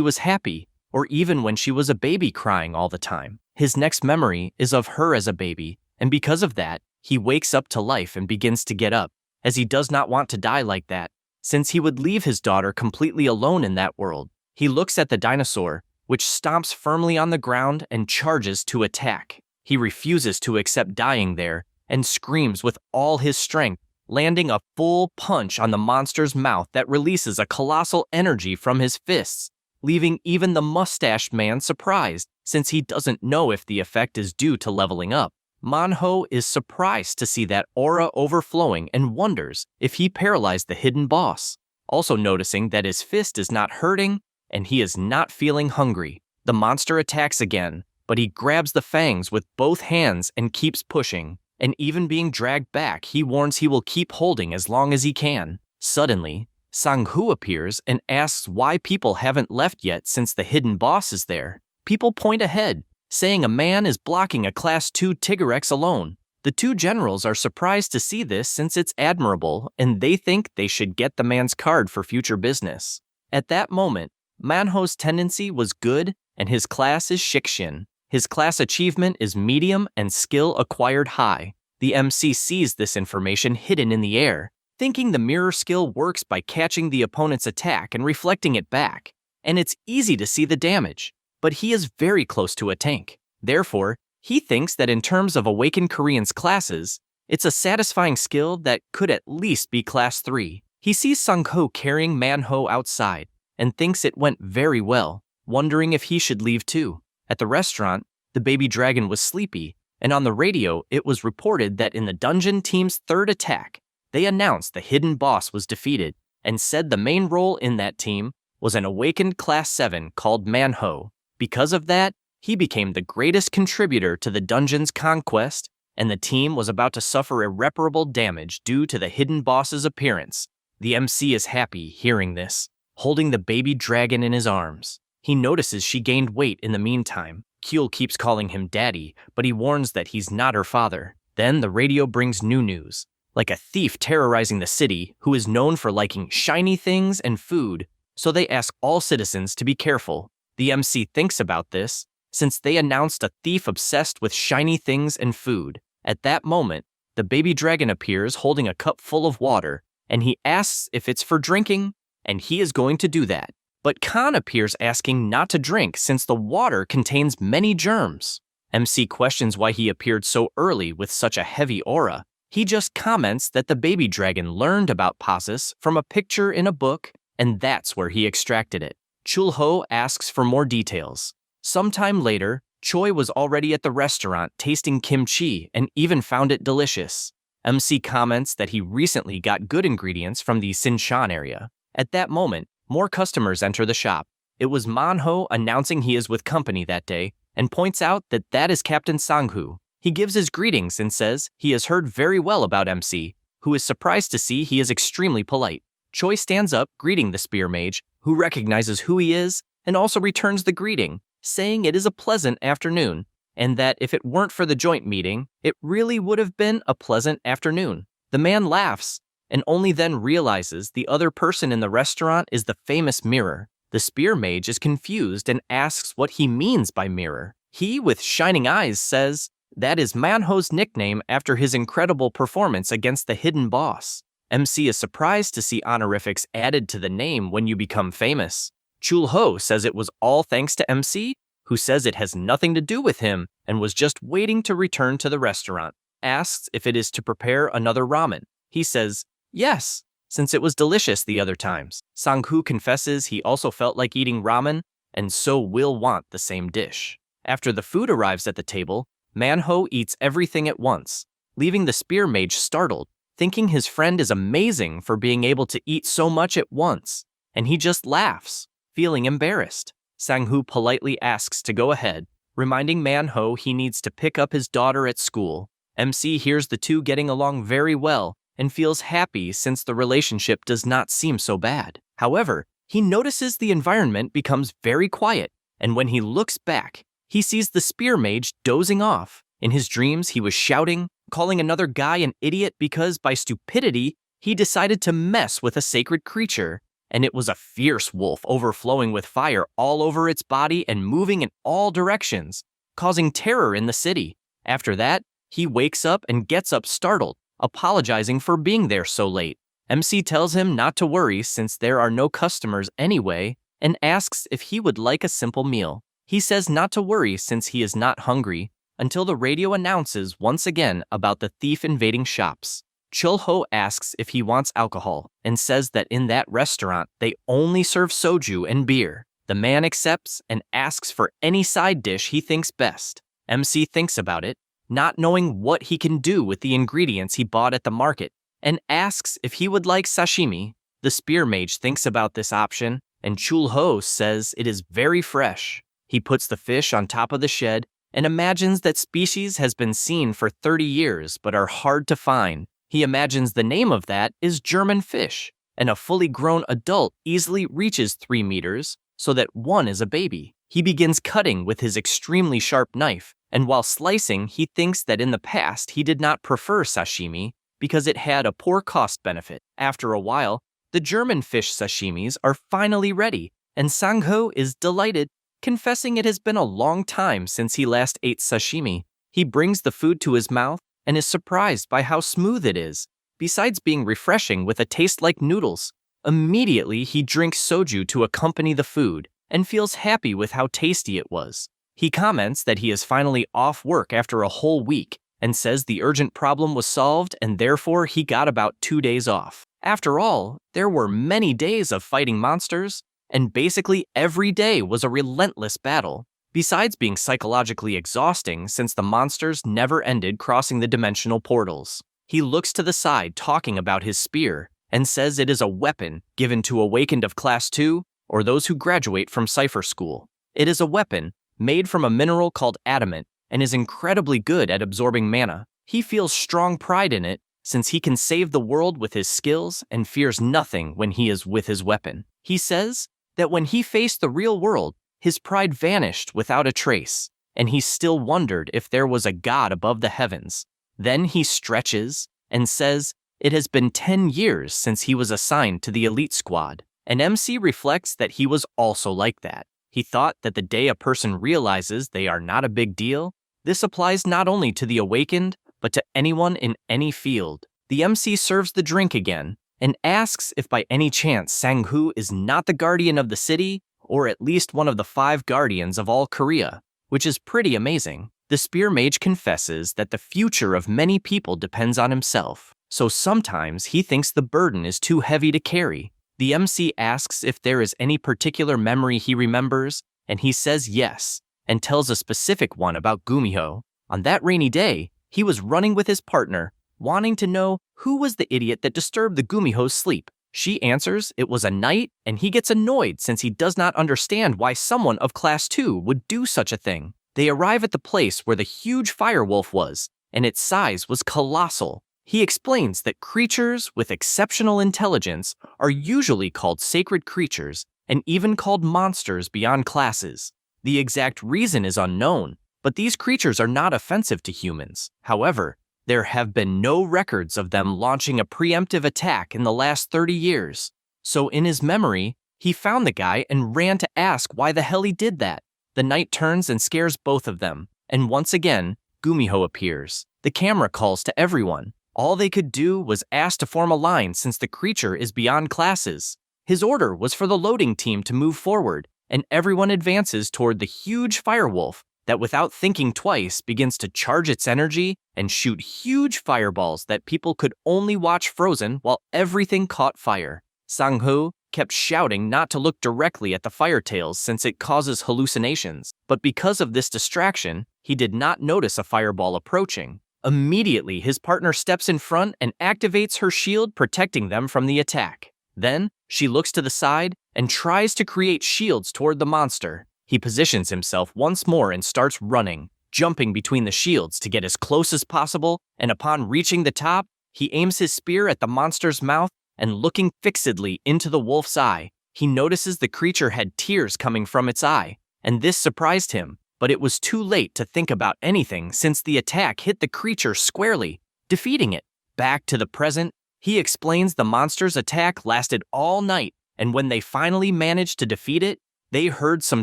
was happy or even when she was a baby crying all the time. His next memory is of her as a baby, and because of that, he wakes up to life and begins to get up, as he does not want to die like that, since he would leave his daughter completely alone in that world. He looks at the dinosaur, which stomps firmly on the ground and charges to attack. He refuses to accept dying there and screams with all his strength, landing a full punch on the monster's mouth that releases a colossal energy from his fists, leaving even the mustached man surprised, since he doesn't know if the effect is due to leveling up. Manhwa is surprised to see that aura overflowing and wonders if he paralyzed the hidden boss, also noticing that his fist is not hurting and he is not feeling hungry. The monster attacks again, but he grabs the fangs with both hands and keeps pushing, and even being dragged back, he warns he will keep holding as long as he can. Suddenly, Sang-hoo appears and asks why people haven't left yet since the hidden boss is there. People point ahead, saying a man is blocking a Class 2 Tigrex alone. The two generals are surprised to see this since it's admirable, and they think they should get the man's card for future business. At that moment, Manhwa's tendency was good, and his class is Shikshin. His class achievement is medium and skill acquired high. The MC sees this information hidden in the air, thinking the mirror skill works by catching the opponent's attack and reflecting it back, and it's easy to see the damage, but he is very close to a tank. Therefore, he thinks that in terms of Awakened Koreans classes, it's a satisfying skill that could at least be Class 3. He sees Sang-ho carrying Manhwa outside and thinks it went very well, wondering if he should leave too. At the restaurant, the baby dragon was sleepy, and on the radio it was reported that in the dungeon team's third attack, they announced the hidden boss was defeated and said the main role in that team was an awakened Class 7 called Manhwa. Because of that, he became the greatest contributor to the dungeon's conquest, and the team was about to suffer irreparable damage due to the hidden boss's appearance. The MC is happy hearing this, holding the baby dragon in his arms. He notices she gained weight in the meantime. Kyul keeps calling him daddy, but he warns that he's not her father. Then the radio brings new news. Like a thief terrorizing the city who is known for liking shiny things and food, so they ask all citizens to be careful. The MC thinks about this, since they announced a thief obsessed with shiny things and food. At that moment, the baby dragon appears holding a cup full of water, and he asks if it's for drinking, and he is going to do that. But Khan appears asking not to drink since the water contains many germs. MC questions why he appeared so early with such a heavy aura. He just comments that the baby dragon learned about Pasus from a picture in a book, and that's where he extracted it. Chulho asks for more details. Sometime later, Choi was already at the restaurant tasting kimchi and even found it delicious. MC comments that he recently got good ingredients from the Sinshan area. At that moment, more customers enter the shop. It was Manhwa announcing he is with company that day and points out that that is Captain Sang-hoo. He gives his greetings and says he has heard very well about MC, who is surprised to see he is extremely polite. Choi stands up, greeting the spear mage, who recognizes who he is and also returns the greeting, saying it is a pleasant afternoon, and that if it weren't for the joint meeting, it really would have been a pleasant afternoon. The man laughs, and only then realizes the other person in the restaurant is the famous Mirror. The spear mage is confused and asks what he means by Mirror. He, with shining eyes, says that is Manhwa's nickname after his incredible performance against the hidden boss. MC is surprised to see honorifics added to the name when you become famous. Chulho says it was all thanks to MC, who says it has nothing to do with him and was just waiting to return to the restaurant. Asks if it is to prepare another ramen. He says, yes, since it was delicious the other times. Sang-hoo confesses he also felt like eating ramen, and so will want the same dish. After the food arrives at the table, Manhwa eats everything at once, leaving the spear mage startled, thinking his friend is amazing for being able to eat so much at once, and he just laughs, feeling embarrassed. Sang-hoo politely asks to go ahead, reminding Manhwa he needs to pick up his daughter at school. MC hears the two getting along very well and feels happy since the relationship does not seem so bad. However, he notices the environment becomes very quiet, and when he looks back, he sees the spear mage dozing off. In his dreams, he was shouting, calling another guy an idiot because, by stupidity, he decided to mess with a sacred creature. And it was a fierce wolf overflowing with fire all over its body and moving in all directions, causing terror in the city. After that, he wakes up and gets up startled, apologizing for being there so late. MC tells him not to worry since there are no customers anyway, and asks if he would like a simple meal. He says not to worry since he is not hungry, until the radio announces once again about the thief invading shops. Chulho asks if he wants alcohol and says that in that restaurant they only serve soju and beer. The man accepts and asks for any side dish he thinks best. MC thinks about it, not knowing what he can do with the ingredients he bought at the market, and asks if he would like sashimi. The spear mage thinks about this option, and Chulho says it is very fresh. He puts the fish on top of the shed and imagines that species has been seen for 30 years but are hard to find. He imagines the name of that is German fish, and a fully grown adult easily reaches 3 meters, so that one is a baby. He begins cutting with his extremely sharp knife, and while slicing, he thinks that in the past he did not prefer sashimi because it had a poor cost benefit. After a while, the German fish sashimis are finally ready, and Sangho is delighted, confessing it has been a long time since he last ate sashimi. He brings the food to his mouth and is surprised by how smooth it is, besides being refreshing with a taste like noodles. Immediately, he drinks soju to accompany the food and feels happy with how tasty it was. He comments that he is finally off work after a whole week and says the urgent problem was solved and therefore he got about 2 days off. After all, there were many days of fighting monsters, and basically every day was a relentless battle, besides being psychologically exhausting since the monsters never ended crossing the dimensional portals. He looks to the side talking about his spear and says it is a weapon given to awakened of Class 2 or those who graduate from Cipher School. It is a weapon made from a mineral called adamant and is incredibly good at absorbing mana. He feels strong pride in it since he can save the world with his skills and fears nothing when he is with his weapon. He says that when he faced the real world, his pride vanished without a trace, and he still wondered if there was a god above the heavens. Then he stretches and says it has been 10 years since he was assigned to the elite squad, and MC reflects that he was also like that. He thought that the day a person realizes they are not a big deal, this applies not only to the awakened, but to anyone in any field. The MC serves the drink again and asks if by any chance Sanghu is not the guardian of the city, or at least one of the 5 guardians of all Korea, which is pretty amazing. The spear mage confesses that the future of many people depends on himself, so sometimes he thinks the burden is too heavy to carry. The MC asks if there is any particular memory he remembers, and he says yes, and tells a specific one about Gumiho. On that rainy day, he was running with his partner, wanting to know who was the idiot that disturbed the Gumiho's sleep. She answers it was a knight, and he gets annoyed since he does not understand why someone of Class 2 would do such a thing. They arrive at the place where the huge firewolf was, and its size was colossal. He explains that creatures with exceptional intelligence are usually called sacred creatures and even called monsters beyond classes. The exact reason is unknown, but these creatures are not offensive to humans. However, there have been no records of them launching a preemptive attack in the last 30 years. So in his memory, he found the guy and ran to ask why the hell he did that. The knight turns and scares both of them, and once again, Gumiho appears. The camera calls to everyone. All they could do was ask to form a line since the creature is beyond classes. His order was for the loading team to move forward, and everyone advances toward the huge firewolf that without thinking twice begins to charge its energy and shoot huge fireballs that people could only watch frozen while everything caught fire. Sangho kept shouting not to look directly at the firetails since it causes hallucinations, but because of this distraction, he did not notice a fireball approaching. Immediately, his partner steps in front and activates her shield, protecting them from the attack. Then, she looks to the side and tries to create shields toward the monster. He positions himself once more and starts running, jumping between the shields to get as close as possible, and upon reaching the top, he aims his spear at the monster's mouth and looking fixedly into the wolf's eye, he notices the creature had tears coming from its eye, and this surprised him. but it was too late to think about anything since the attack hit the creature squarely, defeating it. Back to the present, he explains the monster's attack lasted all night, and when they finally managed to defeat it, they heard some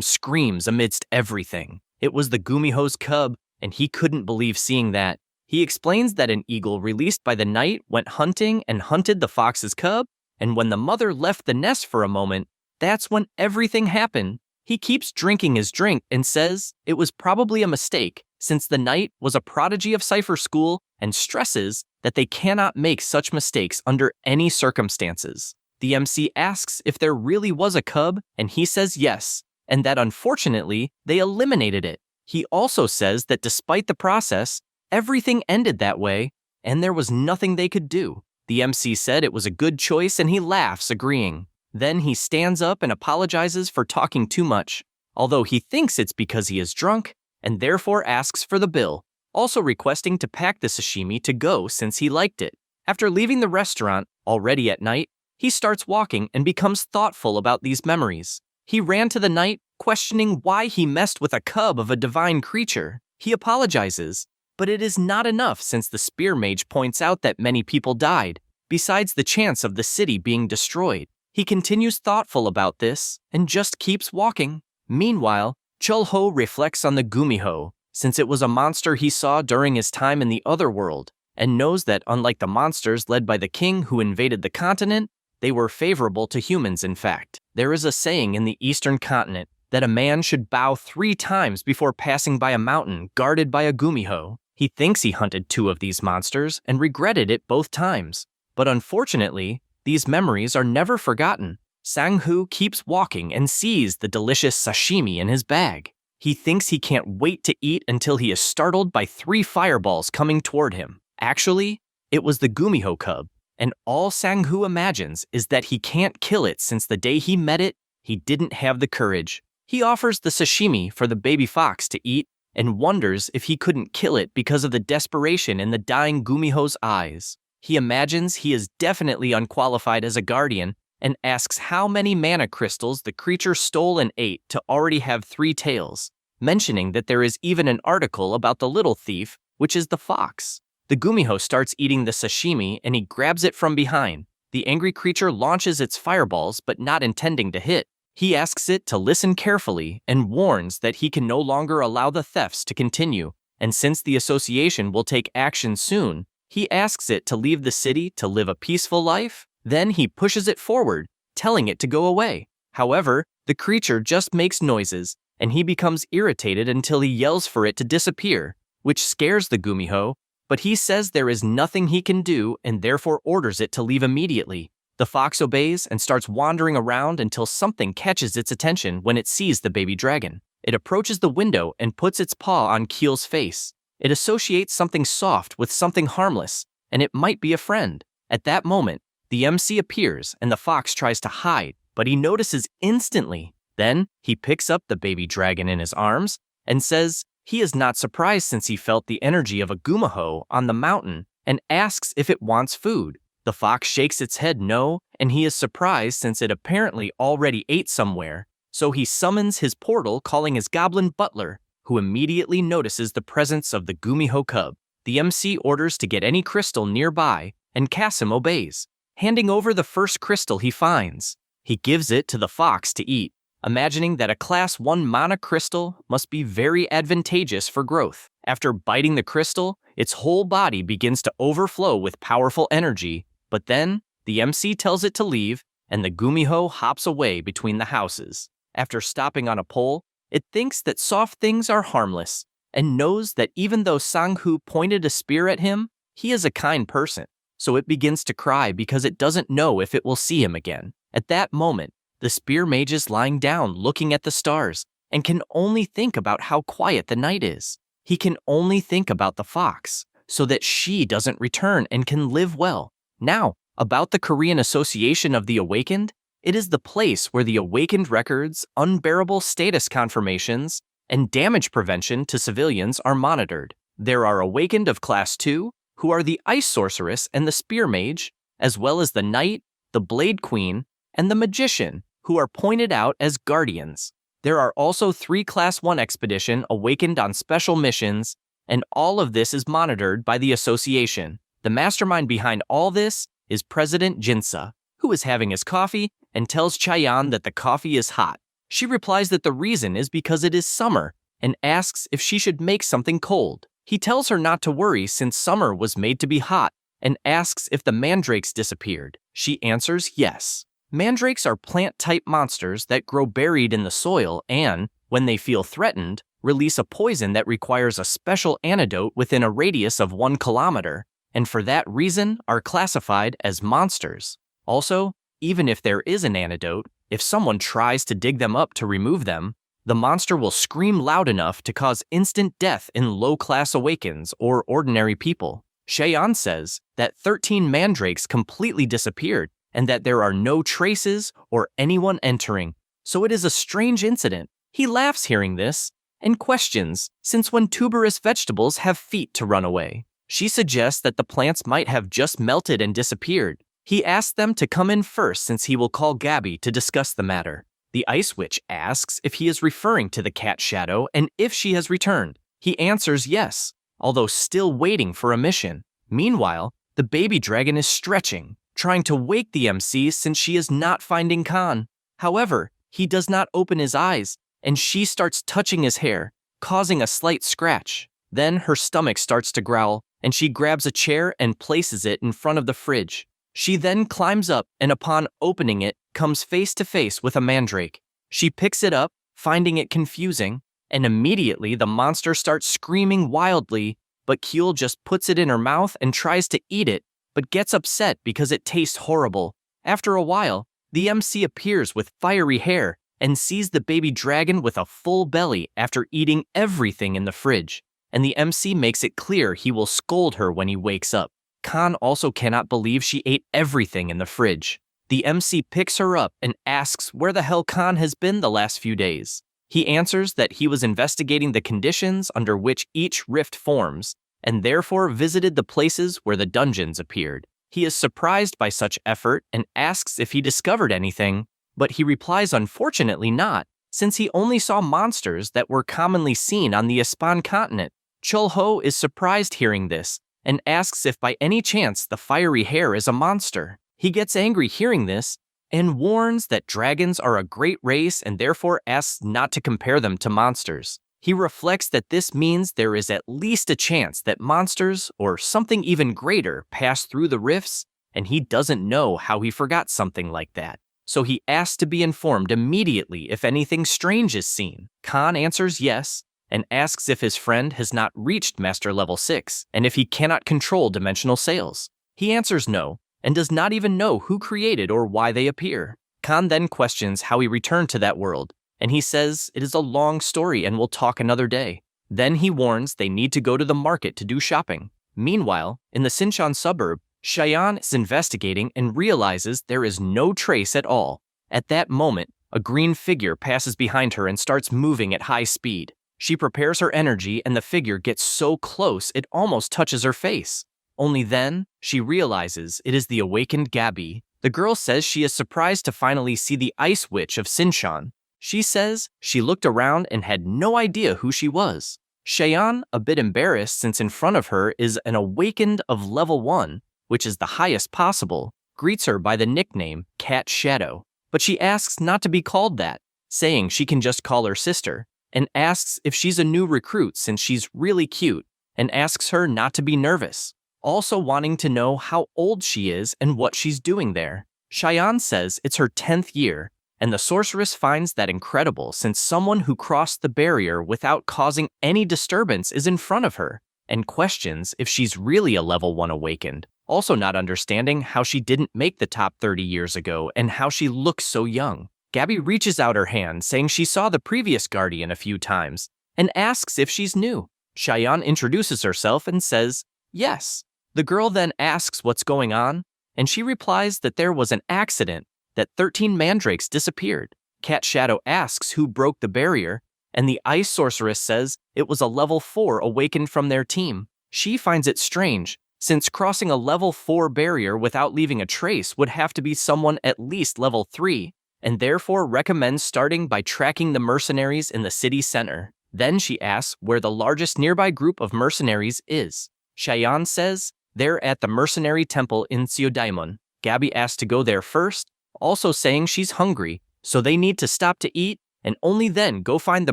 screams amidst everything. It was the Gumiho's cub, and he couldn't believe seeing that. He explains that an eagle released by the night went hunting and hunted the fox's cub, and when the mother left the nest for a moment, that's when everything happened. He keeps drinking his drink and says it was probably a mistake, since the knight was a prodigy of cipher school, and stresses that they cannot make such mistakes under any circumstances. The MC asks if there really was a cub, and he says yes, and that unfortunately, they eliminated it. He also says that despite the process, everything ended that way, and there was nothing they could do. The MC said it was a good choice, and he laughs, agreeing. Then he stands up and apologizes for talking too much, although he thinks it's because he is drunk, and therefore asks for the bill, also requesting to pack the sashimi to go since he liked it. After leaving the restaurant, already at night, he starts walking and becomes thoughtful about these memories. He ran to the knight, questioning why he messed with a cub of a divine creature. He apologizes, but it is not enough since the spear mage points out that many people died, besides the chance of the city being destroyed. He continues thoughtful about this and just keeps walking. Meanwhile, Chulho reflects on the Gumiho, since it was a monster he saw during his time in the other world, and knows that unlike the monsters led by the king who invaded the continent, they were favorable to humans. In fact, there is a saying in the eastern continent that a man should bow 3 times before passing by a mountain guarded by a Gumiho. He thinks he hunted 2 of these monsters and regretted it both times. But unfortunately, these memories are never forgotten. Sang-hoo keeps walking and sees the delicious sashimi in his bag. He thinks he can't wait to eat until he is startled by 3 fireballs coming toward him. Actually, it was the Gumiho cub, and all Sang-hoo imagines is that he can't kill it since the day he met it, he didn't have the courage. He offers the sashimi for the baby fox to eat and wonders if he couldn't kill it because of the desperation in the dying Gumiho's eyes. He imagines he is definitely unqualified as a guardian and asks how many mana crystals the creature stole and ate to already have 3 tails, mentioning that there is even an article about the little thief, which is the fox. The Gumiho starts eating the sashimi and he grabs it from behind. The angry creature launches its fireballs but not intending to hit. He asks it to listen carefully and warns that he can no longer allow the thefts to continue, and since the association will take action soon, he asks it to leave the city to live a peaceful life. Then he pushes it forward, telling it to go away. However, the creature just makes noises, and he becomes irritated until he yells for it to disappear, which scares the Gumiho, but he says there is nothing he can do and therefore orders it to leave immediately. The fox obeys and starts wandering around until something catches its attention when it sees the baby dragon. It approaches the window and puts its paw on Keel's face. It associates something soft with something harmless, and it might be a friend. At that moment, the MC appears and the fox tries to hide, but he notices instantly. Then, he picks up the baby dragon in his arms and says he is not surprised since he felt the energy of a Gumiho on the mountain and asks if it wants food. The fox shakes its head no, and he is surprised since it apparently already ate somewhere, so he summons his portal calling his goblin butler, who immediately notices the presence of the Gumiho cub. The MC orders to get any crystal nearby, and Kasim obeys, handing over the first crystal he finds. He gives it to the fox to eat, imagining that a Class 1 mana crystal must be very advantageous for growth. After biting the crystal, its whole body begins to overflow with powerful energy, but then the MC tells it to leave, and the Gumiho hops away between the houses. After stopping on a pole, it thinks that soft things are harmless, and knows that even though Sang-hoo pointed a spear at him, he is a kind person, so it begins to cry because it doesn't know if it will see him again. At that moment, the spear mage is lying down looking at the stars, and can only think about how quiet the night is. He can only think about the fox, so that she doesn't return and can live well. Now, about the Korean Association of the Awakened, it is the place where the awakened records, unbearable status confirmations, and damage prevention to civilians are monitored. There are awakened of Class 2, who are the Ice Sorceress and the Spear Mage, as well as the Knight, the Blade Queen, and the Magician, who are pointed out as guardians. There are also 3 Class 1 expedition awakened on special missions, and all of this is monitored by the association. The mastermind behind all this is President Jinsa, who is having his coffee and tells Chaeyon that the coffee is hot. She replies that the reason is because it is summer and asks if she should make something cold. He tells her not to worry since summer was made to be hot and asks if the mandrakes disappeared. She answers yes. Mandrakes are plant-type monsters that grow buried in the soil and, when they feel threatened, release a poison that requires a special antidote within a radius of 1 kilometer, and for that reason are classified as monsters. Also, even if there is an antidote, if someone tries to dig them up to remove them, the monster will scream loud enough to cause instant death in low-class awakens or ordinary people. Chaeyon says that 13 mandrakes completely disappeared and that there are no traces or anyone entering, so it is a strange incident. He laughs hearing this and questions, since when tuberous vegetables have feet to run away. She suggests that the plants might have just melted and disappeared. He asks them to come in first since he will call Gabby to discuss the matter. The Ice Witch asks if he is referring to the cat shadow and if she has returned. He answers yes, although still waiting for a mission. Meanwhile, the baby dragon is stretching, trying to wake the MC since she is not finding Khan. However, he does not open his eyes, and she starts touching his hair, causing a slight scratch. Then her stomach starts to growl, and she grabs a chair and places it in front of the fridge. She then climbs up and upon opening it, comes face to face with a mandrake. She picks it up, finding it confusing, and immediately the monster starts screaming wildly, but Kyul just puts it in her mouth and tries to eat it, but gets upset because it tastes horrible. After a while, the MC appears with fiery hair and sees the baby dragon with a full belly after eating everything in the fridge, and the MC makes it clear he will scold her when he wakes up. Khan also cannot believe she ate everything in the fridge. The MC picks her up and asks where the hell Khan has been the last few days. He answers that he was investigating the conditions under which each rift forms, and therefore visited the places where the dungeons appeared. He is surprised by such effort and asks if he discovered anything, but he replies unfortunately not, since he only saw monsters that were commonly seen on the Ispan continent. Chulho is surprised hearing this, and asks if by any chance the fiery hair is a monster. He gets angry hearing this, and warns that dragons are a great race and therefore asks not to compare them to monsters. He reflects that this means there is at least a chance that monsters, or something even greater, pass through the rifts, and he doesn't know how he forgot something like that. So he asks to be informed immediately if anything strange is seen. Khan answers yes, and asks if his friend has not reached Master Level 6, and if he cannot control dimensional sails. He answers no, and does not even know who created or why they appear. Khan then questions how he returned to that world, and he says it is a long story and will talk another day. Then he warns they need to go to the market to do shopping. Meanwhile, in the Sinshan suburb, Chaeyon is investigating and realizes there is no trace at all. At that moment, a green figure passes behind her and starts moving at high speed. She prepares her energy and the figure gets so close it almost touches her face. Only then, she realizes it is the awakened Gabby. The girl says she is surprised to finally see the Ice Witch of Sinshan. She says she looked around and had no idea who she was. Chaeyon, a bit embarrassed since in front of her is an awakened of level 1, which is the highest possible, greets her by the nickname Cat Shadow. But she asks not to be called that, saying she can just call her sister, and asks if she's a new recruit since she's really cute, and asks her not to be nervous, also wanting to know how old she is and what she's doing there. Chaeyon says it's her 10th year, and the sorceress finds that incredible since someone who crossed the barrier without causing any disturbance is in front of her, and questions if she's really a level 1 awakened, also not understanding how she didn't make the top 30 years ago and how she looks so young. Gabby reaches out her hand saying she saw the previous guardian a few times, and asks if she's new. Chaeyon introduces herself and says, yes. The girl then asks what's going on, and she replies that there was an accident, that 13 mandrakes disappeared. Cat Shadow asks who broke the barrier, and the ice sorceress says it was a level 4 awakened from their team. She finds it strange, since crossing a level 4 barrier without leaving a trace would have to be someone at least level 3, and therefore recommends starting by tracking the mercenaries in the city center. Then she asks where the largest nearby group of mercenaries is. Cheyenne says they're at the mercenary temple in Seodaimon. Gabby asks to go there first, also saying she's hungry, so they need to stop to eat and only then go find the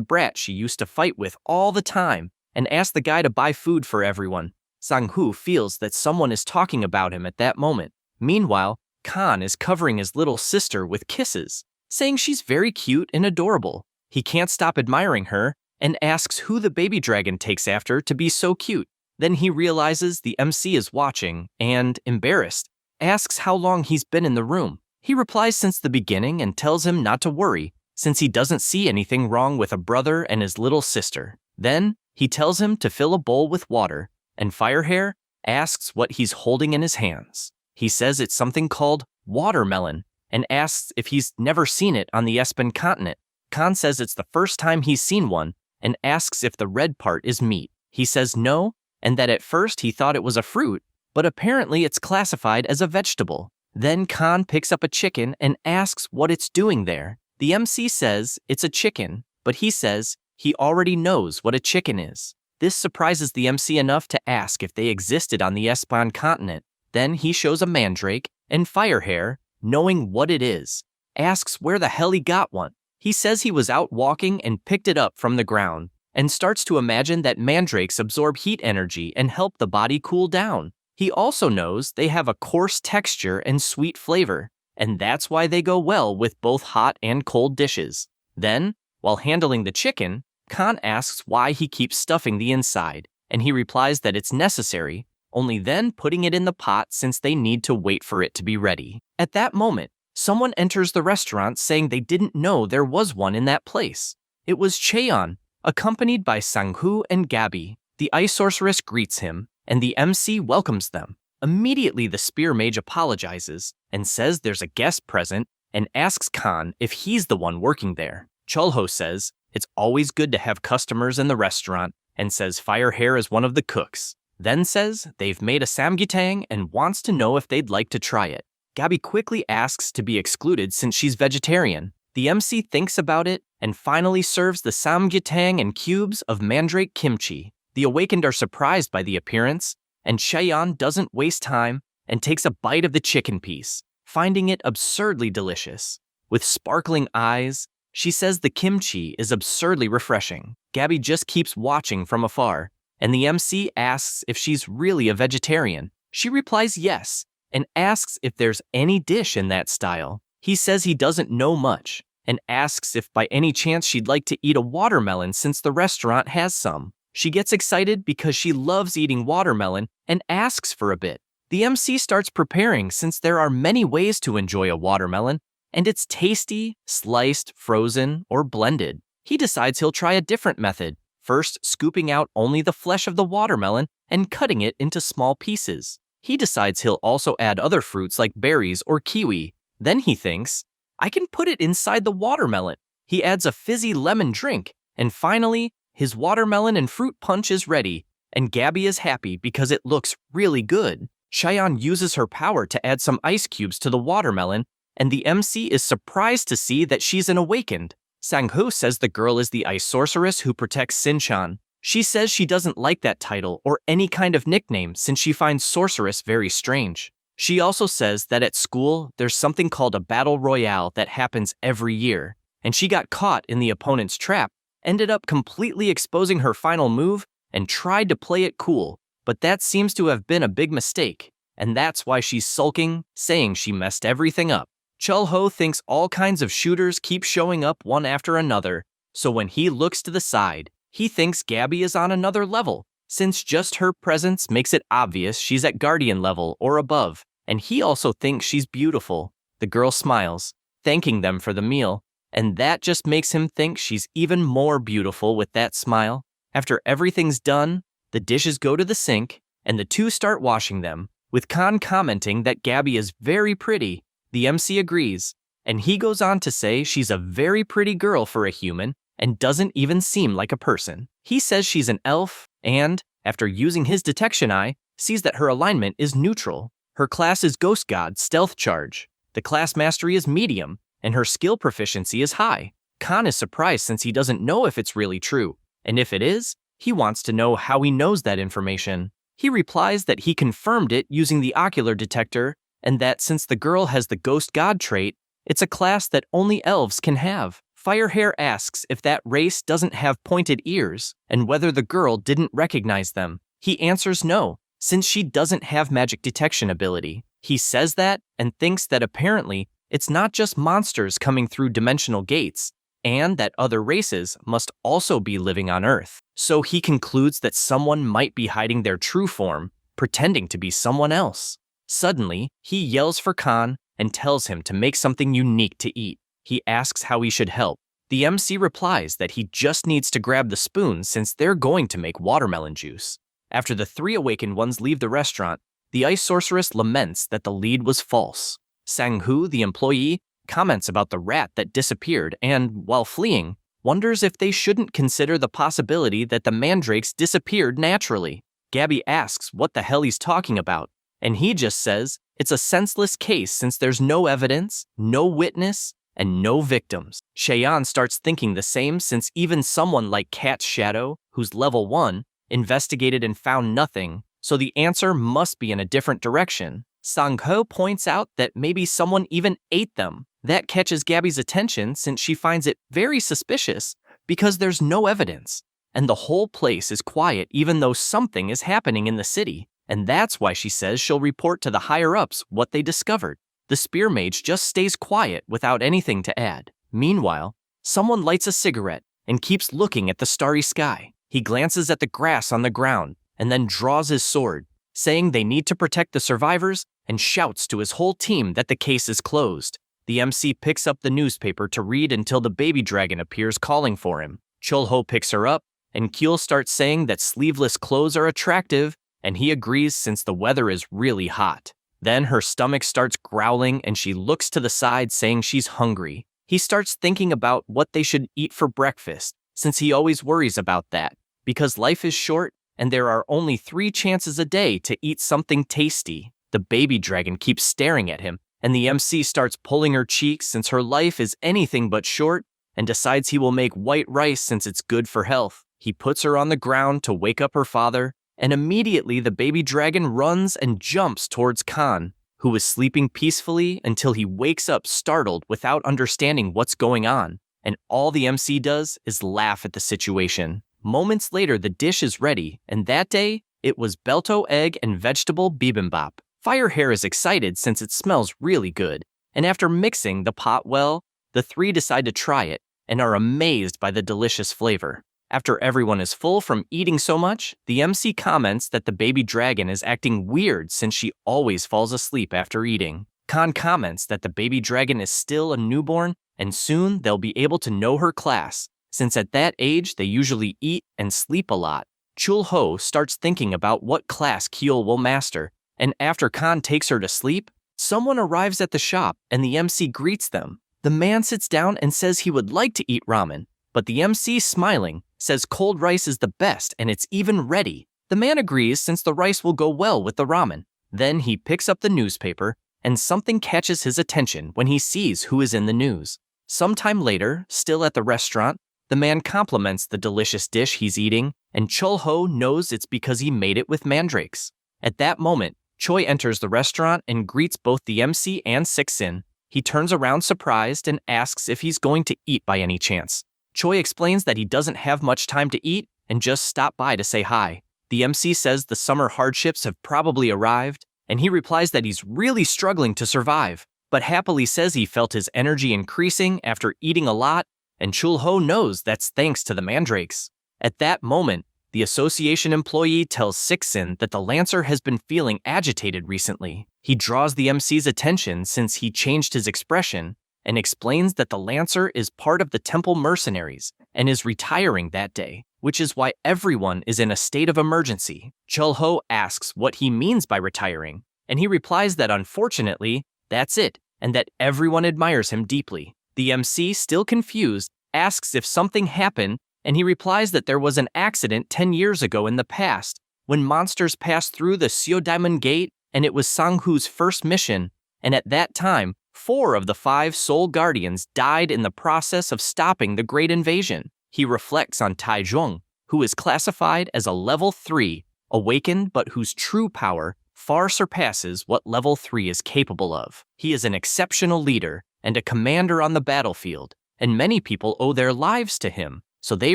brat she used to fight with all the time and ask the guy to buy food for everyone. Sang-hoo feels that someone is talking about him at that moment. Meanwhile, Khan is covering his little sister with kisses, saying she's very cute and adorable. He can't stop admiring her and asks who the baby dragon takes after to be so cute. Then he realizes the MC is watching and, embarrassed, asks how long he's been in the room. He replies since the beginning and tells him not to worry, since he doesn't see anything wrong with a brother and his little sister. Then, he tells him to fill a bowl with water, and Firehair asks what he's holding in his hands. He says it's something called watermelon, and asks if he's never seen it on the Espen continent. Khan says it's the first time he's seen one, and asks if the red part is meat. He says no, and that at first he thought it was a fruit, but apparently it's classified as a vegetable. Then Khan picks up a chicken and asks what it's doing there. The MC says it's a chicken, but he says he already knows what a chicken is. This surprises the MC enough to ask if they existed on the Espan continent. Then he shows a mandrake, and Firehair, knowing what it is, asks where the hell he got one. He says he was out walking and picked it up from the ground, and starts to imagine that mandrakes absorb heat energy and help the body cool down. He also knows they have a coarse texture and sweet flavor, and that's why they go well with both hot and cold dishes. Then, while handling the chicken, Khan asks why he keeps stuffing the inside, and he replies that it's necessary, only then putting it in the pot since they need to wait for it to be ready. At that moment, someone enters the restaurant saying they didn't know there was one in that place. It was Cheon, accompanied by Sang-hoo and Gabby. The ice sorceress greets him, and the MC welcomes them. Immediately, the spear mage apologizes and says there's a guest present and asks Khan if he's the one working there. Chulho says it's always good to have customers in the restaurant and says Firehair is one of the cooks. Then says they've made a samgyetang and wants to know if they'd like to try it. Gabby quickly asks to be excluded since she's vegetarian. The MC thinks about it and finally serves the samgyetang and cubes of mandrake kimchi. The awakened are surprised by the appearance, and Cheon doesn't waste time and takes a bite of the chicken piece, finding it absurdly delicious. With sparkling eyes, she says the kimchi is absurdly refreshing. Gabby just keeps watching from afar, and the MC asks if she's really a vegetarian. She replies yes, and asks if there's any dish in that style. He says he doesn't know much, and asks if by any chance she'd like to eat a watermelon since the restaurant has some. She gets excited because she loves eating watermelon and asks for a bit. The MC starts preparing since there are many ways to enjoy a watermelon, and it's tasty, sliced, frozen, or blended. He decides he'll try a different method, first scooping out only the flesh of the watermelon and cutting it into small pieces. He decides he'll also add other fruits like berries or kiwi. Then he thinks, I can put it inside the watermelon. He adds a fizzy lemon drink, and finally, his watermelon and fruit punch is ready, and Gabby is happy because it looks really good. Cheyenne uses her power to add some ice cubes to the watermelon, and the MC is surprised to see that she's an awakened. Sang-hoo says the girl is the ice sorceress who protects Sinchan. She says she doesn't like that title or any kind of nickname since she finds sorceress very strange. She also says that at school, there's something called a battle royale that happens every year, and she got caught in the opponent's trap, ended up completely exposing her final move, and tried to play it cool, but that seems to have been a big mistake, and that's why she's sulking, saying she messed everything up. Chulho thinks all kinds of shooters keep showing up one after another, so when he looks to the side, he thinks Gabby is on another level, since just her presence makes it obvious she's at Guardian level or above, and he also thinks she's beautiful. The girl smiles, thanking them for the meal, and that just makes him think she's even more beautiful with that smile. After everything's done, the dishes go to the sink, and the two start washing them, with Khan commenting that Gabby is very pretty. The MC agrees, and he goes on to say she's a very pretty girl for a human and doesn't even seem like a person. He says she's an elf and, after using his detection eye, sees that her alignment is neutral. Her class is Ghost God Stealth Charge. The class mastery is medium, and her skill proficiency is high. Khan is surprised since he doesn't know if it's really true, and if it is, he wants to know how he knows that information. He replies that he confirmed it using the ocular detector, and that since the girl has the ghost god trait, it's a class that only elves can have. Firehair asks if that race doesn't have pointed ears, and whether the girl didn't recognize them. He answers no, since she doesn't have magic detection ability. He says that and thinks that apparently it's not just monsters coming through dimensional gates, and that other races must also be living on Earth. So he concludes that someone might be hiding their true form, pretending to be someone else. Suddenly, he yells for Khan and tells him to make something unique to eat. He asks how he should help. The MC replies that he just needs to grab the spoon since they're going to make watermelon juice. After the three awakened ones leave the restaurant, the ice sorceress laments that the lead was false. Sang-hoo, the employee, comments about the rat that disappeared and, while fleeing, wonders if they shouldn't consider the possibility that the mandrakes disappeared naturally. Gabby asks what the hell he's talking about, and he just says it's a senseless case since there's no evidence, no witness, and no victims. Cheyenne starts thinking the same since even someone like Cat's Shadow, who's level 1, investigated and found nothing, so the answer must be in a different direction. Sang-ho points out that maybe someone even ate them. That catches Gabby's attention since she finds it very suspicious because there's no evidence, and the whole place is quiet even though something is happening in the city, and that's why she says she'll report to the higher-ups what they discovered. The spear mage just stays quiet without anything to add. Meanwhile, someone lights a cigarette and keeps looking at the starry sky. He glances at the grass on the ground and then draws his sword, saying they need to protect the survivors, and shouts to his whole team that the case is closed. The MC picks up the newspaper to read until the baby dragon appears calling for him. Chulho picks her up, and Kyul starts saying that sleeveless clothes are attractive, and he agrees since the weather is really hot. Then her stomach starts growling and she looks to the side saying she's hungry. He starts thinking about what they should eat for breakfast, since he always worries about that, because life is short and there are only 3 chances a day to eat something tasty. The baby dragon keeps staring at him, and the MC starts pulling her cheeks since her life is anything but short, and decides he will make white rice since it's good for health. He puts her on the ground to wake up her father, and immediately the baby dragon runs and jumps towards Khan, who is sleeping peacefully until he wakes up startled without understanding what's going on, and all the MC does is laugh at the situation. Moments later, the dish is ready, and that day, it was belto egg and vegetable bibimbap. Firehair is excited since it smells really good, and after mixing the pot well, the 3 decide to try it and are amazed by the delicious flavor. After everyone is full from eating so much, the MC comments that the baby dragon is acting weird since she always falls asleep after eating. Khan comments that the baby dragon is still a newborn and soon they'll be able to know her class, since at that age they usually eat and sleep a lot. Chulho starts thinking about what class Kyul will master, and after Khan takes her to sleep, someone arrives at the shop and the MC greets them. The man sits down and says he would like to eat ramen, but the MC, smiling, says cold rice is the best and it's even ready. The man agrees since the rice will go well with the ramen. Then he picks up the newspaper and something catches his attention when he sees who is in the news. Sometime later, still at the restaurant, the man compliments the delicious dish he's eating, and Chulho knows it's because he made it with mandrakes. At that moment, Choi enters the restaurant and greets both the MC and Sixin. He turns around surprised and asks if he's going to eat by any chance. Choi explains that he doesn't have much time to eat and just stopped by to say hi. The MC says the summer hardships have probably arrived, and he replies that he's really struggling to survive, but happily says he felt his energy increasing after eating a lot, and Chulho knows that's thanks to the mandrakes. At that moment, the association employee tells Sixin that the Lancer has been feeling agitated recently. He draws the MC's attention since he changed his expression and explains that the Lancer is part of the temple mercenaries and is retiring that day, which is why everyone is in a state of emergency. Chulho asks what he means by retiring, and he replies that unfortunately, that's it, and that everyone admires him deeply. The MC, still confused, asks if something happened, and he replies that there was an accident 10 years ago in the past, when monsters passed through the Seo Diamond Gate, and it was Sang-hoo's first mission, and at that time, 4 of the 5 Soul Guardians died in the process of stopping the Great Invasion. He reflects on Taizhuang, who is classified as a level 3, awakened but whose true power far surpasses what level 3 is capable of. He is an exceptional leader and a commander on the battlefield, and many people owe their lives to him, so they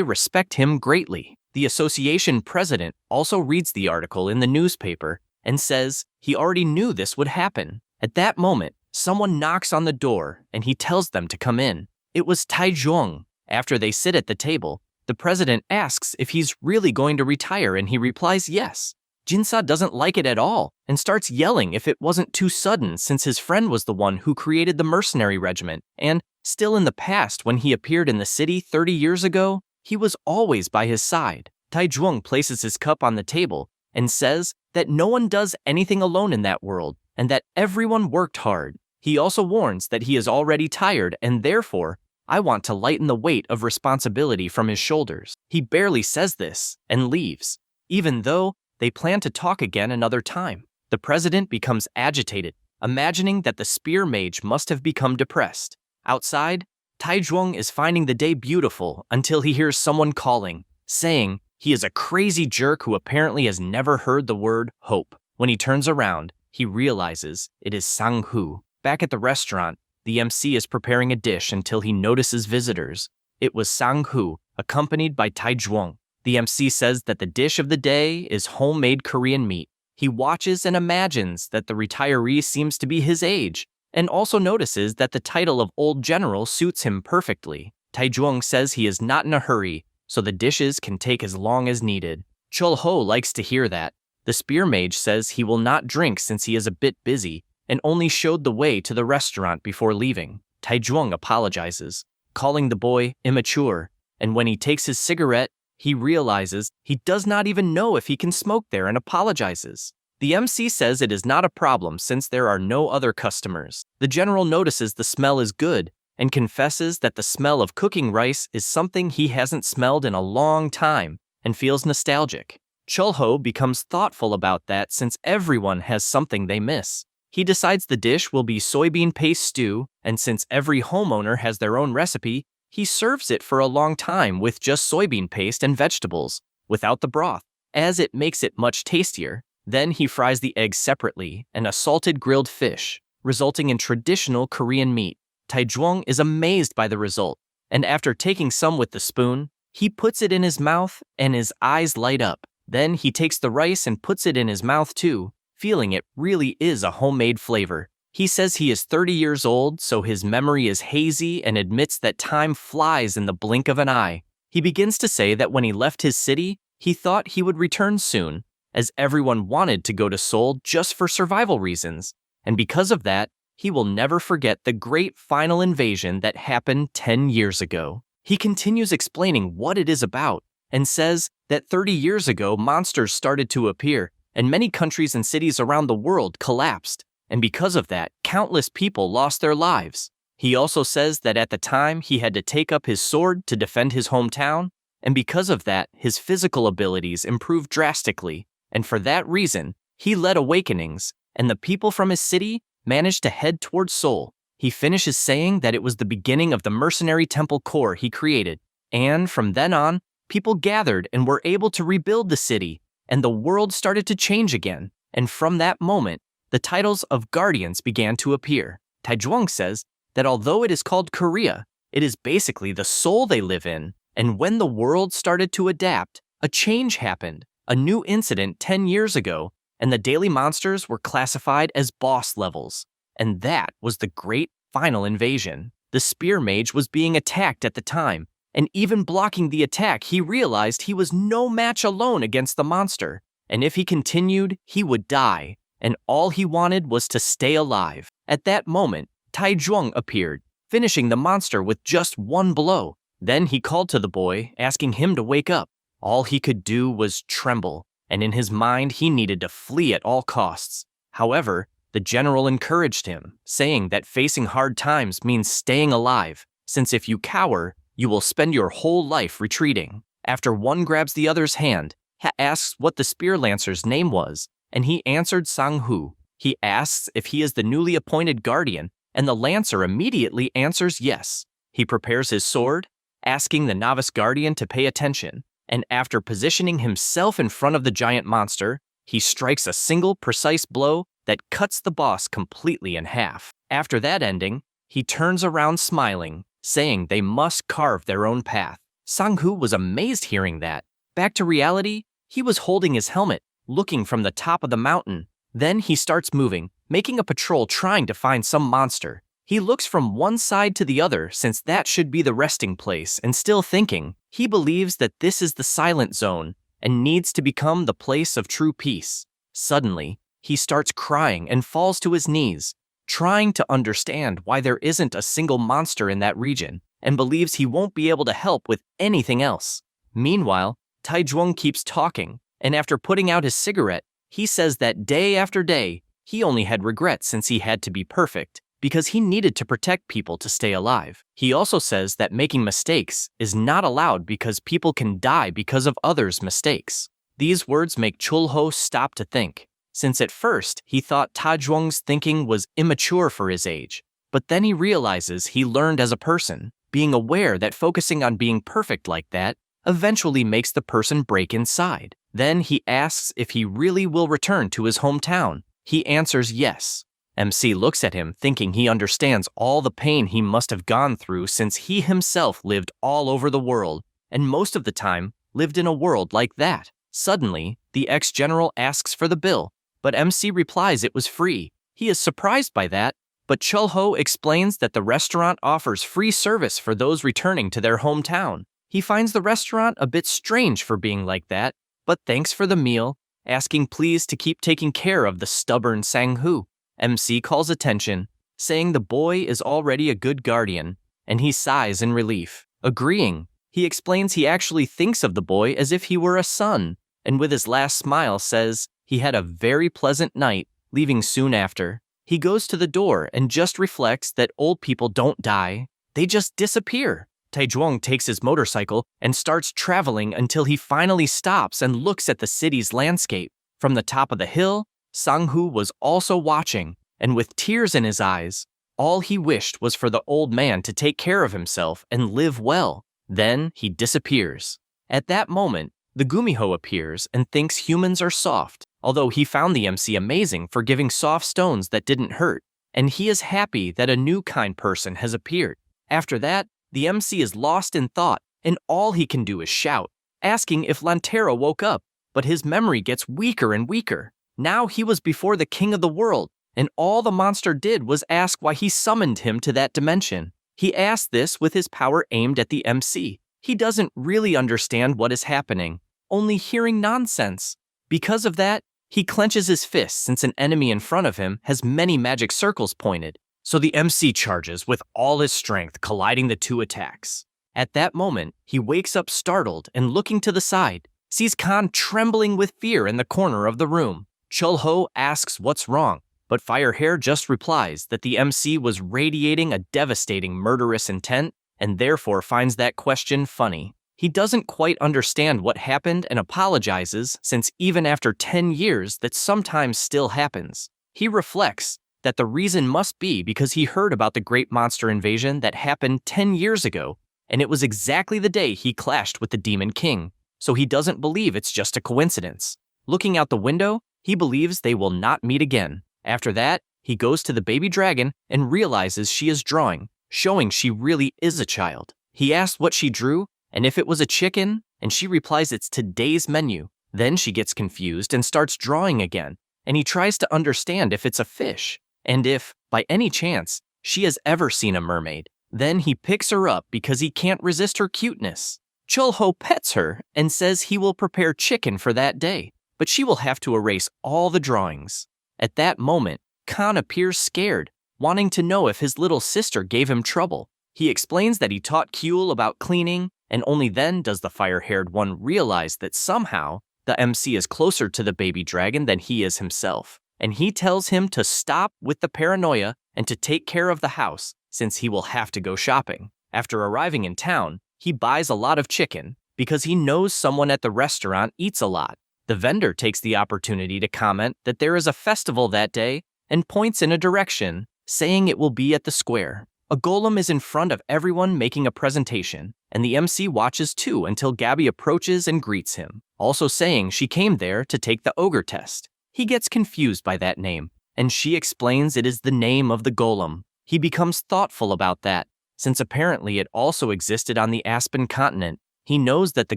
respect him greatly. The association president also reads the article in the newspaper and says he already knew this would happen. At that moment, someone knocks on the door and he tells them to come in. It was Taizhuang. After they sit at the table, the president asks if he's really going to retire and he replies yes. Jinsa doesn't like it at all and starts yelling if it wasn't too sudden since his friend was the one who created the mercenary regiment, and still in the past when he appeared in the city 30 years ago, he was always by his side. Taizhuang places his cup on the table and says that no one does anything alone in that world and that everyone worked hard. He also warns that he is already tired and therefore, I want to lighten the weight of responsibility from his shoulders. He barely says this and leaves, even though they plan to talk again another time. The president becomes agitated, imagining that the spear mage must have become depressed. Outside, Taizhuang is finding the day beautiful until he hears someone calling, saying he is a crazy jerk who apparently has never heard the word hope. When he turns around, he realizes it is Sang-Hu. Back at the restaurant, the MC is preparing a dish until he notices visitors. It was Sang-Hu, accompanied by Taizhuang. The MC says that the dish of the day is homemade Korean meat. He watches and imagines that the retiree seems to be his age, and also notices that the title of Old General suits him perfectly. Taizhuang says he is not in a hurry, so the dishes can take as long as needed. Chul-ho likes to hear that. The spear mage says he will not drink since he is a bit busy, and only showed the way to the restaurant before leaving. Taizhuang apologizes, calling the boy immature, and when he takes his cigarette, he realizes he does not even know if he can smoke there and apologizes. The MC says it is not a problem since there are no other customers. The general notices the smell is good and confesses that the smell of cooking rice is something he hasn't smelled in a long time and feels nostalgic. Chul-ho becomes thoughtful about that since everyone has something they miss. He decides the dish will be soybean paste stew, and since every homeowner has their own recipe, he serves it for a long time with just soybean paste and vegetables, without the broth, as it makes it much tastier. Then he fries the eggs separately and a salted grilled fish, resulting in traditional Korean meat. Taizhuang is amazed by the result, and after taking some with the spoon, he puts it in his mouth and his eyes light up. Then he takes the rice and puts it in his mouth too, feeling it really is a homemade flavor. He says he is 30 years old, so his memory is hazy and admits that time flies in the blink of an eye. He begins to say that when he left his city, he thought he would return soon, as everyone wanted to go to Seoul just for survival reasons, and because of that, he will never forget the great final invasion that happened 10 years ago. He continues explaining what it is about, and says that 30 years ago monsters started to appear, and many countries and cities around the world collapsed. And because of that, countless people lost their lives. He also says that at the time he had to take up his sword to defend his hometown, and because of that, his physical abilities improved drastically, and for that reason, he led awakenings, and the people from his city managed to head towards Seoul. He finishes saying that it was the beginning of the mercenary temple core he created, and from then on, people gathered and were able to rebuild the city, and the world started to change again, and from that moment, the titles of guardians began to appear. Taizhuang says that although it is called Korea, it is basically the soul they live in, and when the world started to adapt, a change happened, a new incident 10 years ago, and the daily monsters were classified as boss levels, and that was the great final invasion. The spear mage was being attacked at the time, and even blocking the attack, he realized he was no match alone against the monster, and if he continued, he would die. And all he wanted was to stay alive. At that moment, Taizhuang appeared, finishing the monster with just one blow. Then he called to the boy, asking him to wake up. All he could do was tremble, and in his mind he needed to flee at all costs. However, the general encouraged him, saying that facing hard times means staying alive, since if you cower, you will spend your whole life retreating. After one grabs the other's hand, he asks what the spear lancer's name was, and he answered Sang-Hu. He asks if he is the newly appointed guardian, and the Lancer immediately answers yes. He prepares his sword, asking the novice guardian to pay attention, and after positioning himself in front of the giant monster, he strikes a single precise blow that cuts the boss completely in half. After that ending, he turns around smiling, saying they must carve their own path. Sang-hoo was amazed hearing that. Back to reality, he was holding his helmet, looking from the top of the mountain. Then he starts moving, making a patrol trying to find some monster. He looks from one side to the other since that should be the resting place, and still thinking, he believes that this is the silent zone and needs to become the place of true peace. Suddenly, he starts crying and falls to his knees, trying to understand why there isn't a single monster in that region, and believes he won't be able to help with anything else. Meanwhile, Taizhuang keeps talking, and after putting out his cigarette, he says that day after day, he only had regret since he had to be perfect, because he needed to protect people to stay alive. He also says that making mistakes is not allowed because people can die because of others' mistakes. These words make Chulho stop to think, since at first he thought Taizhuang's thinking was immature for his age, but then he realizes he learned as a person, being aware that focusing on being perfect like that eventually makes the person break inside. Then he asks if he really will return to his hometown. He answers yes. MC looks at him thinking he understands all the pain he must have gone through since he himself lived all over the world, and most of the time lived in a world like that. Suddenly, the ex-general asks for the bill, but MC replies it was free. He is surprised by that, but Chulho explains that the restaurant offers free service for those returning to their hometown. He finds the restaurant a bit strange for being like that, but thanks for the meal, asking please to keep taking care of the stubborn Sang-hoo. MC calls attention, saying the boy is already a good guardian, and he sighs in relief. Agreeing, he explains he actually thinks of the boy as if he were a son, and with his last smile says he had a very pleasant night, leaving soon after. He goes to the door and just reflects that old people don't die, they just disappear. Taizhuang takes his motorcycle and starts traveling until he finally stops and looks at the city's landscape. From the top of the hill, Sang-hoo was also watching, and with tears in his eyes, all he wished was for the old man to take care of himself and live well. Then he disappears. At that moment, the Gumiho appears and thinks humans are soft, although he found the MC amazing for giving soft stones that didn't hurt, and he is happy that a new kind person has appeared. After that, the MC is lost in thought, and all he can do is shout, asking if Lantera woke up, but his memory gets weaker and weaker. Now he was before the king of the world, and all the monster did was ask why he summoned him to that dimension. He asked this with his power aimed at the MC. He doesn't really understand what is happening, only hearing nonsense. Because of that, he clenches his fist since an enemy in front of him has many magic circles pointed. So the MC charges with all his strength, colliding the two attacks. At that moment, he wakes up startled and looking to the side, sees Khan trembling with fear in the corner of the room. Chulho asks what's wrong, but Firehair just replies that the MC was radiating a devastating murderous intent and therefore finds that question funny. He doesn't quite understand what happened and apologizes since even after 10 years that sometimes still happens. He reflects that the reason must be because he heard about the great monster invasion that happened 10 years ago, and it was exactly the day he clashed with the Demon King, so he doesn't believe it's just a coincidence. Looking out the window, he believes they will not meet again. After that, he goes to the baby dragon and realizes she is drawing, showing she really is a child. He asks what she drew, and if it was a chicken, and she replies it's today's menu. Then she gets confused and starts drawing again, and he tries to understand if it's a fish, and if, by any chance, she has ever seen a mermaid. Then he picks her up because he can't resist her cuteness. Chulho pets her and says he will prepare chicken for that day, but she will have to erase all the drawings. At that moment, Khan appears scared, wanting to know if his little sister gave him trouble. He explains that he taught Kyul about cleaning, and only then does the fire-haired one realize that somehow the MC is closer to the baby dragon than he is himself, and he tells him to stop with the paranoia and to take care of the house since he will have to go shopping. After arriving in town, he buys a lot of chicken because he knows someone at the restaurant eats a lot. The vendor takes the opportunity to comment that there is a festival that day and points in a direction, saying it will be at the square. A golem is in front of everyone making a presentation, and the MC watches too until Gabby approaches and greets him, also saying she came there to take the ogre test. He gets confused by that name, and she explains it is the name of the golem. He becomes thoughtful about that, since apparently it also existed on the Aspen continent. He knows that the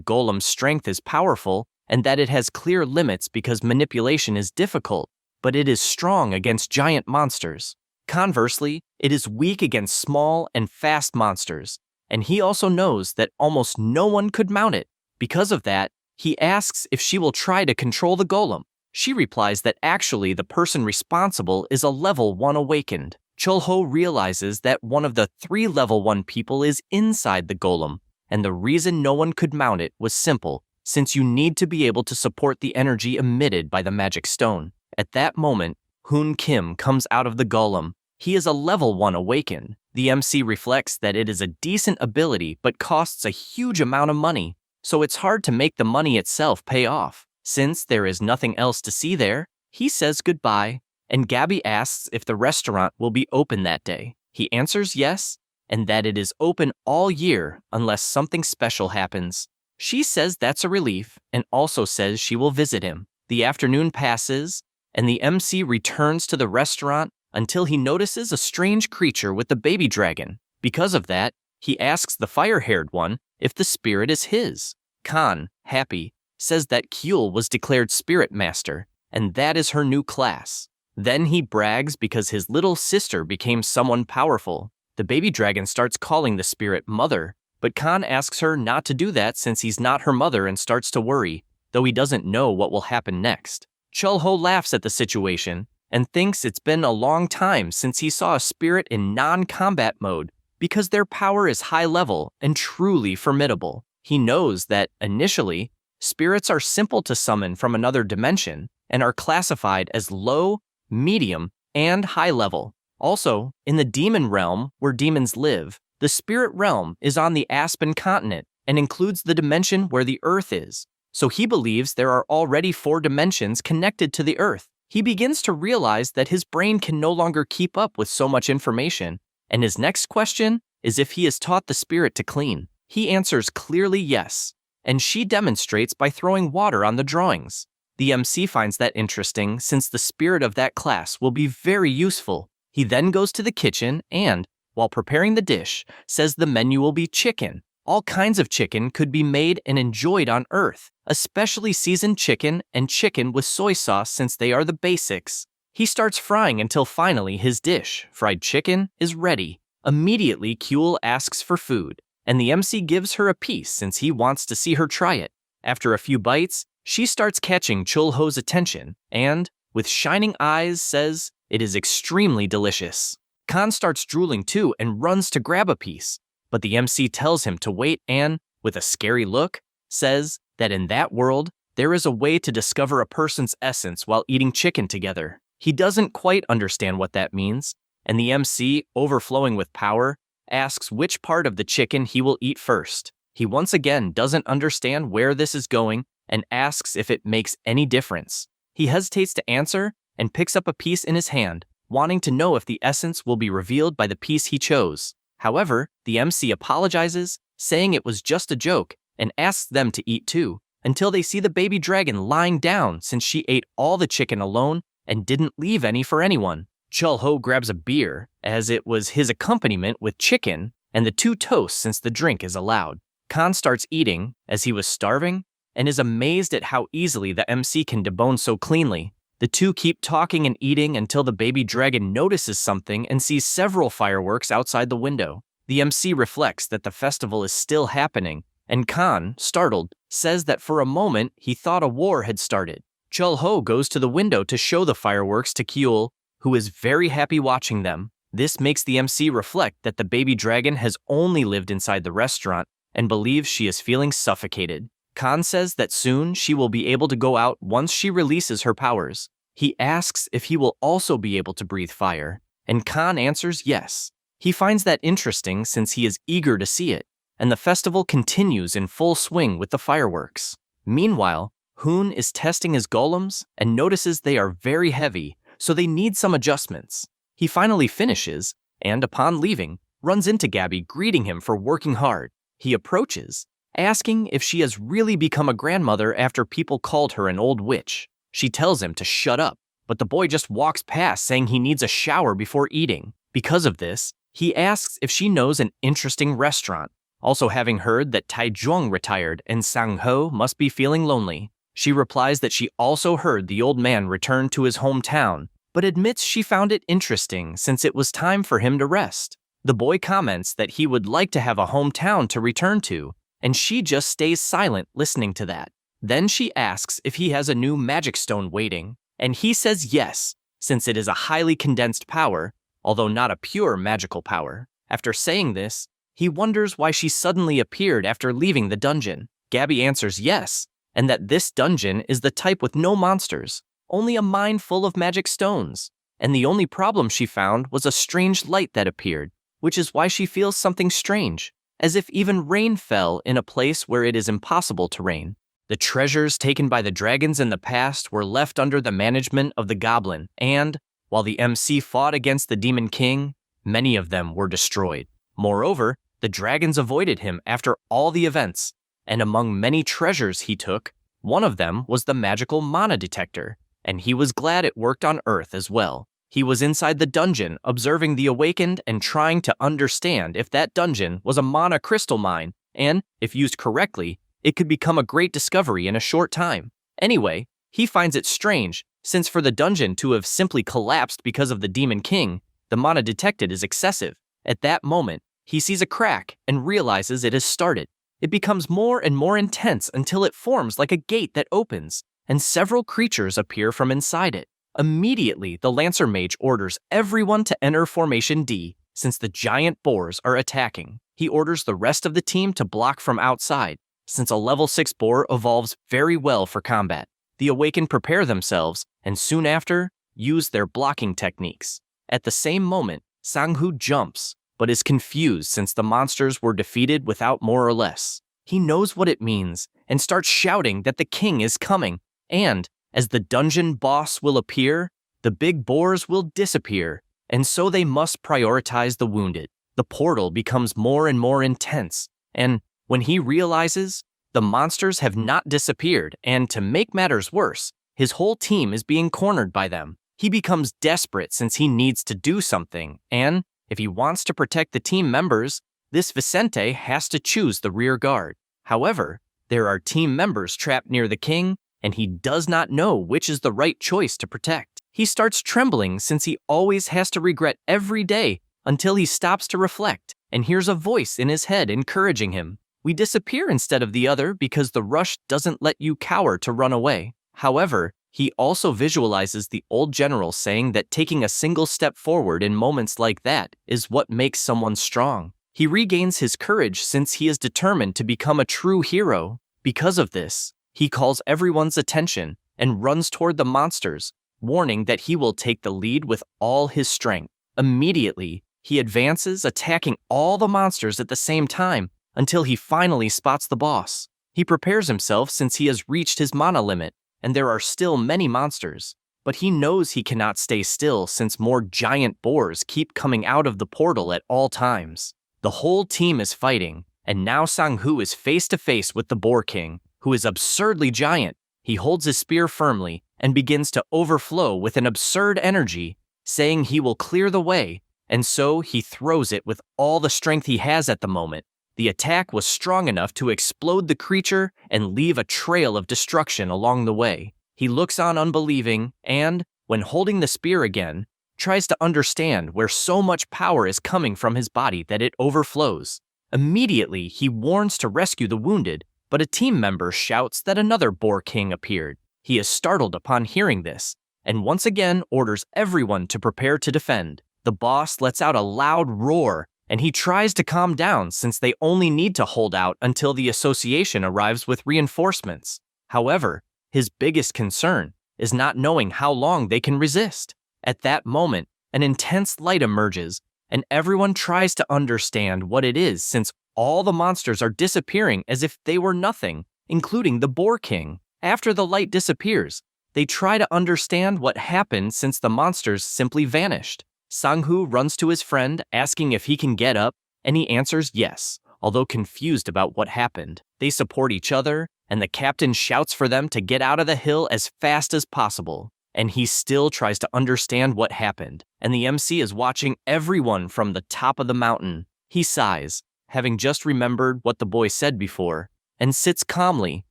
golem's strength is powerful and that it has clear limits because manipulation is difficult, but it is strong against giant monsters. Conversely, it is weak against small and fast monsters, and he also knows that almost no one could mount it. Because of that, he asks if she will try to control the golem. She replies that actually the person responsible is a level 1 awakened. Chulho realizes that one of the 3 level 1 people is inside the golem, and the reason no one could mount it was simple, since you need to be able to support the energy emitted by the magic stone. At that moment, Hoon Kim comes out of the golem. He is a level 1 awakened. The MC reflects that it is a decent ability but costs a huge amount of money, so it's hard to make the money itself pay off. Since there is nothing else to see there, he says goodbye, and Gabby asks if the restaurant will be open that day. He answers yes, and that it is open all year unless something special happens. She says that's a relief, and also says she will visit him. The afternoon passes, and the MC returns to the restaurant until he notices a strange creature with the baby dragon. Because of that, he asks the fire-haired one if the spirit is his. Khan, happy, says that Kyul was declared spirit master, and that is her new class. Then he brags because his little sister became someone powerful. The baby dragon starts calling the spirit mother, but Khan asks her not to do that since he's not her mother and starts to worry, though he doesn't know what will happen next. Chulho laughs at the situation and thinks it's been a long time since he saw a spirit in non-combat mode because their power is high level and truly formidable. He knows that, initially, spirits are simple to summon from another dimension and are classified as low, medium, and high level. Also, in the demon realm where demons live, the spirit realm is on the Aspen continent and includes the dimension where the Earth is. So he believes there are already 4 dimensions connected to the Earth. He begins to realize that his brain can no longer keep up with so much information, and his next question is if he has taught the spirit to clean. He answers clearly yes, and she demonstrates by throwing water on the drawings. The MC finds that interesting since the spirit of that class will be very useful. He then goes to the kitchen and, while preparing the dish, says the menu will be chicken. All kinds of chicken could be made and enjoyed on Earth, especially seasoned chicken and chicken with soy sauce since they are the basics. He starts frying until finally his dish, fried chicken, is ready. Immediately, Kyul asks for food, and the MC gives her a piece since he wants to see her try it. After a few bites, she starts catching Chulho's attention and, with shining eyes, says it is extremely delicious. Khan starts drooling too and runs to grab a piece, but the MC tells him to wait and, with a scary look, says that in that world, there is a way to discover a person's essence while eating chicken together. He doesn't quite understand what that means, and the MC, overflowing with power, asks which part of the chicken he will eat first. He once again doesn't understand where this is going and asks if it makes any difference. He hesitates to answer and picks up a piece in his hand, wanting to know if the essence will be revealed by the piece he chose. However, the MC apologizes, saying it was just a joke, and asks them to eat too, until they see the baby dragon lying down since she ate all the chicken alone and didn't leave any for anyone. Chulho grabs a beer, as it was his accompaniment with chicken, and the 2 toasts since the drink is allowed. Khan starts eating, as he was starving, and is amazed at how easily the MC can debone so cleanly. The 2 keep talking and eating until the baby dragon notices something and sees several fireworks outside the window. The MC reflects that the festival is still happening, and Khan, startled, says that for a moment he thought a war had started. Chulho goes to the window to show the fireworks to Kyul, who is very happy watching them. This makes the MC reflect that the baby dragon has only lived inside the restaurant and believes she is feeling suffocated. Khan says that soon she will be able to go out once she releases her powers. He asks if he will also be able to breathe fire, and Khan answers yes. He finds that interesting since he is eager to see it, and the festival continues in full swing with the fireworks. Meanwhile, Hoon is testing his golems and notices they are very heavy, so they need some adjustments. He finally finishes, and upon leaving, runs into Gabby greeting him for working hard. He approaches, asking if she has really become a grandmother after people called her an old witch. She tells him to shut up, but the boy just walks past saying he needs a shower before eating. Because of this, he asks if she knows an interesting restaurant. Also having heard that Taizhuang retired and Sang-ho must be feeling lonely. She replies that she also heard the old man returned to his hometown, but admits she found it interesting since it was time for him to rest. The boy comments that he would like to have a hometown to return to, and she just stays silent listening to that. Then she asks if he has a new magic stone waiting, and he says yes, since it is a highly condensed power, although not a pure magical power. After saying this, he wonders why she suddenly appeared after leaving the dungeon. Gabby answers yes, and that this dungeon is the type with no monsters, only a mine full of magic stones. And the only problem she found was a strange light that appeared, which is why she feels something strange, as if even rain fell in a place where it is impossible to rain. The treasures taken by the dragons in the past were left under the management of the goblin, and, while the MC fought against the Demon King, many of them were destroyed. Moreover, the dragons avoided him after all the events, and among many treasures he took, one of them was the magical mana detector, and he was glad it worked on Earth as well. He was inside the dungeon observing the awakened and trying to understand if that dungeon was a mana crystal mine, and, if used correctly, it could become a great discovery in a short time. Anyway, he finds it strange, since for the dungeon to have simply collapsed because of the Demon King, the mana detected is excessive. At that moment, he sees a crack and realizes it has started. It becomes more and more intense until it forms like a gate that opens, and several creatures appear from inside it. Immediately, the Lancer Mage orders everyone to enter Formation D, since the giant boars are attacking. He orders the rest of the team to block from outside, since a level 6 boar evolves very well for combat. The Awakened prepare themselves, and soon after, use their blocking techniques. At the same moment, Sang-ho jumps, but is confused since the monsters were defeated without more or less. He knows what it means, and starts shouting that the king is coming, and, as the dungeon boss will appear, the big boars will disappear, and so they must prioritize the wounded. The portal becomes more and more intense, and, when he realizes, the monsters have not disappeared, and to make matters worse, his whole team is being cornered by them. He becomes desperate since he needs to do something, and, if he wants to protect the team members, this Vicente has to choose the rear guard. However, there are team members trapped near the king, and he does not know which is the right choice to protect. He starts trembling since he always has to regret every day until he stops to reflect and hears a voice in his head encouraging him. We disappear instead of the other because the rush doesn't let you cower to run away. However, he also visualizes the old general saying that taking a single step forward in moments like that is what makes someone strong. He regains his courage since he is determined to become a true hero. Because of this, he calls everyone's attention and runs toward the monsters, warning that he will take the lead with all his strength. Immediately, he advances, attacking all the monsters at the same time until he finally spots the boss. He prepares himself since he has reached his mana limit, and there are still many monsters, but he knows he cannot stay still since more giant boars keep coming out of the portal at all times. The whole team is fighting, and now Sang-ho is face to face with the Boar King, who is absurdly giant. He holds his spear firmly and begins to overflow with an absurd energy, saying he will clear the way, and so he throws it with all the strength he has at the moment. The attack was strong enough to explode the creature and leave a trail of destruction along the way. He looks on unbelieving and, when holding the spear again, tries to understand where so much power is coming from his body that it overflows. Immediately, he warns to rescue the wounded, but a team member shouts that another Boar King appeared. He is startled upon hearing this, and once again orders everyone to prepare to defend. The boss lets out a loud roar, and he tries to calm down since they only need to hold out until the association arrives with reinforcements. However, his biggest concern is not knowing how long they can resist. At that moment, an intense light emerges, and everyone tries to understand what it is since all the monsters are disappearing as if they were nothing, including the Boar King. After the light disappears, they try to understand what happened since the monsters simply vanished. Sang-hoo runs to his friend, asking if he can get up, and he answers yes, although confused about what happened. They support each other, and the captain shouts for them to get out of the hill as fast as possible. And he still tries to understand what happened, and the MC is watching everyone from the top of the mountain. He sighs, having just remembered what the boy said before, and sits calmly,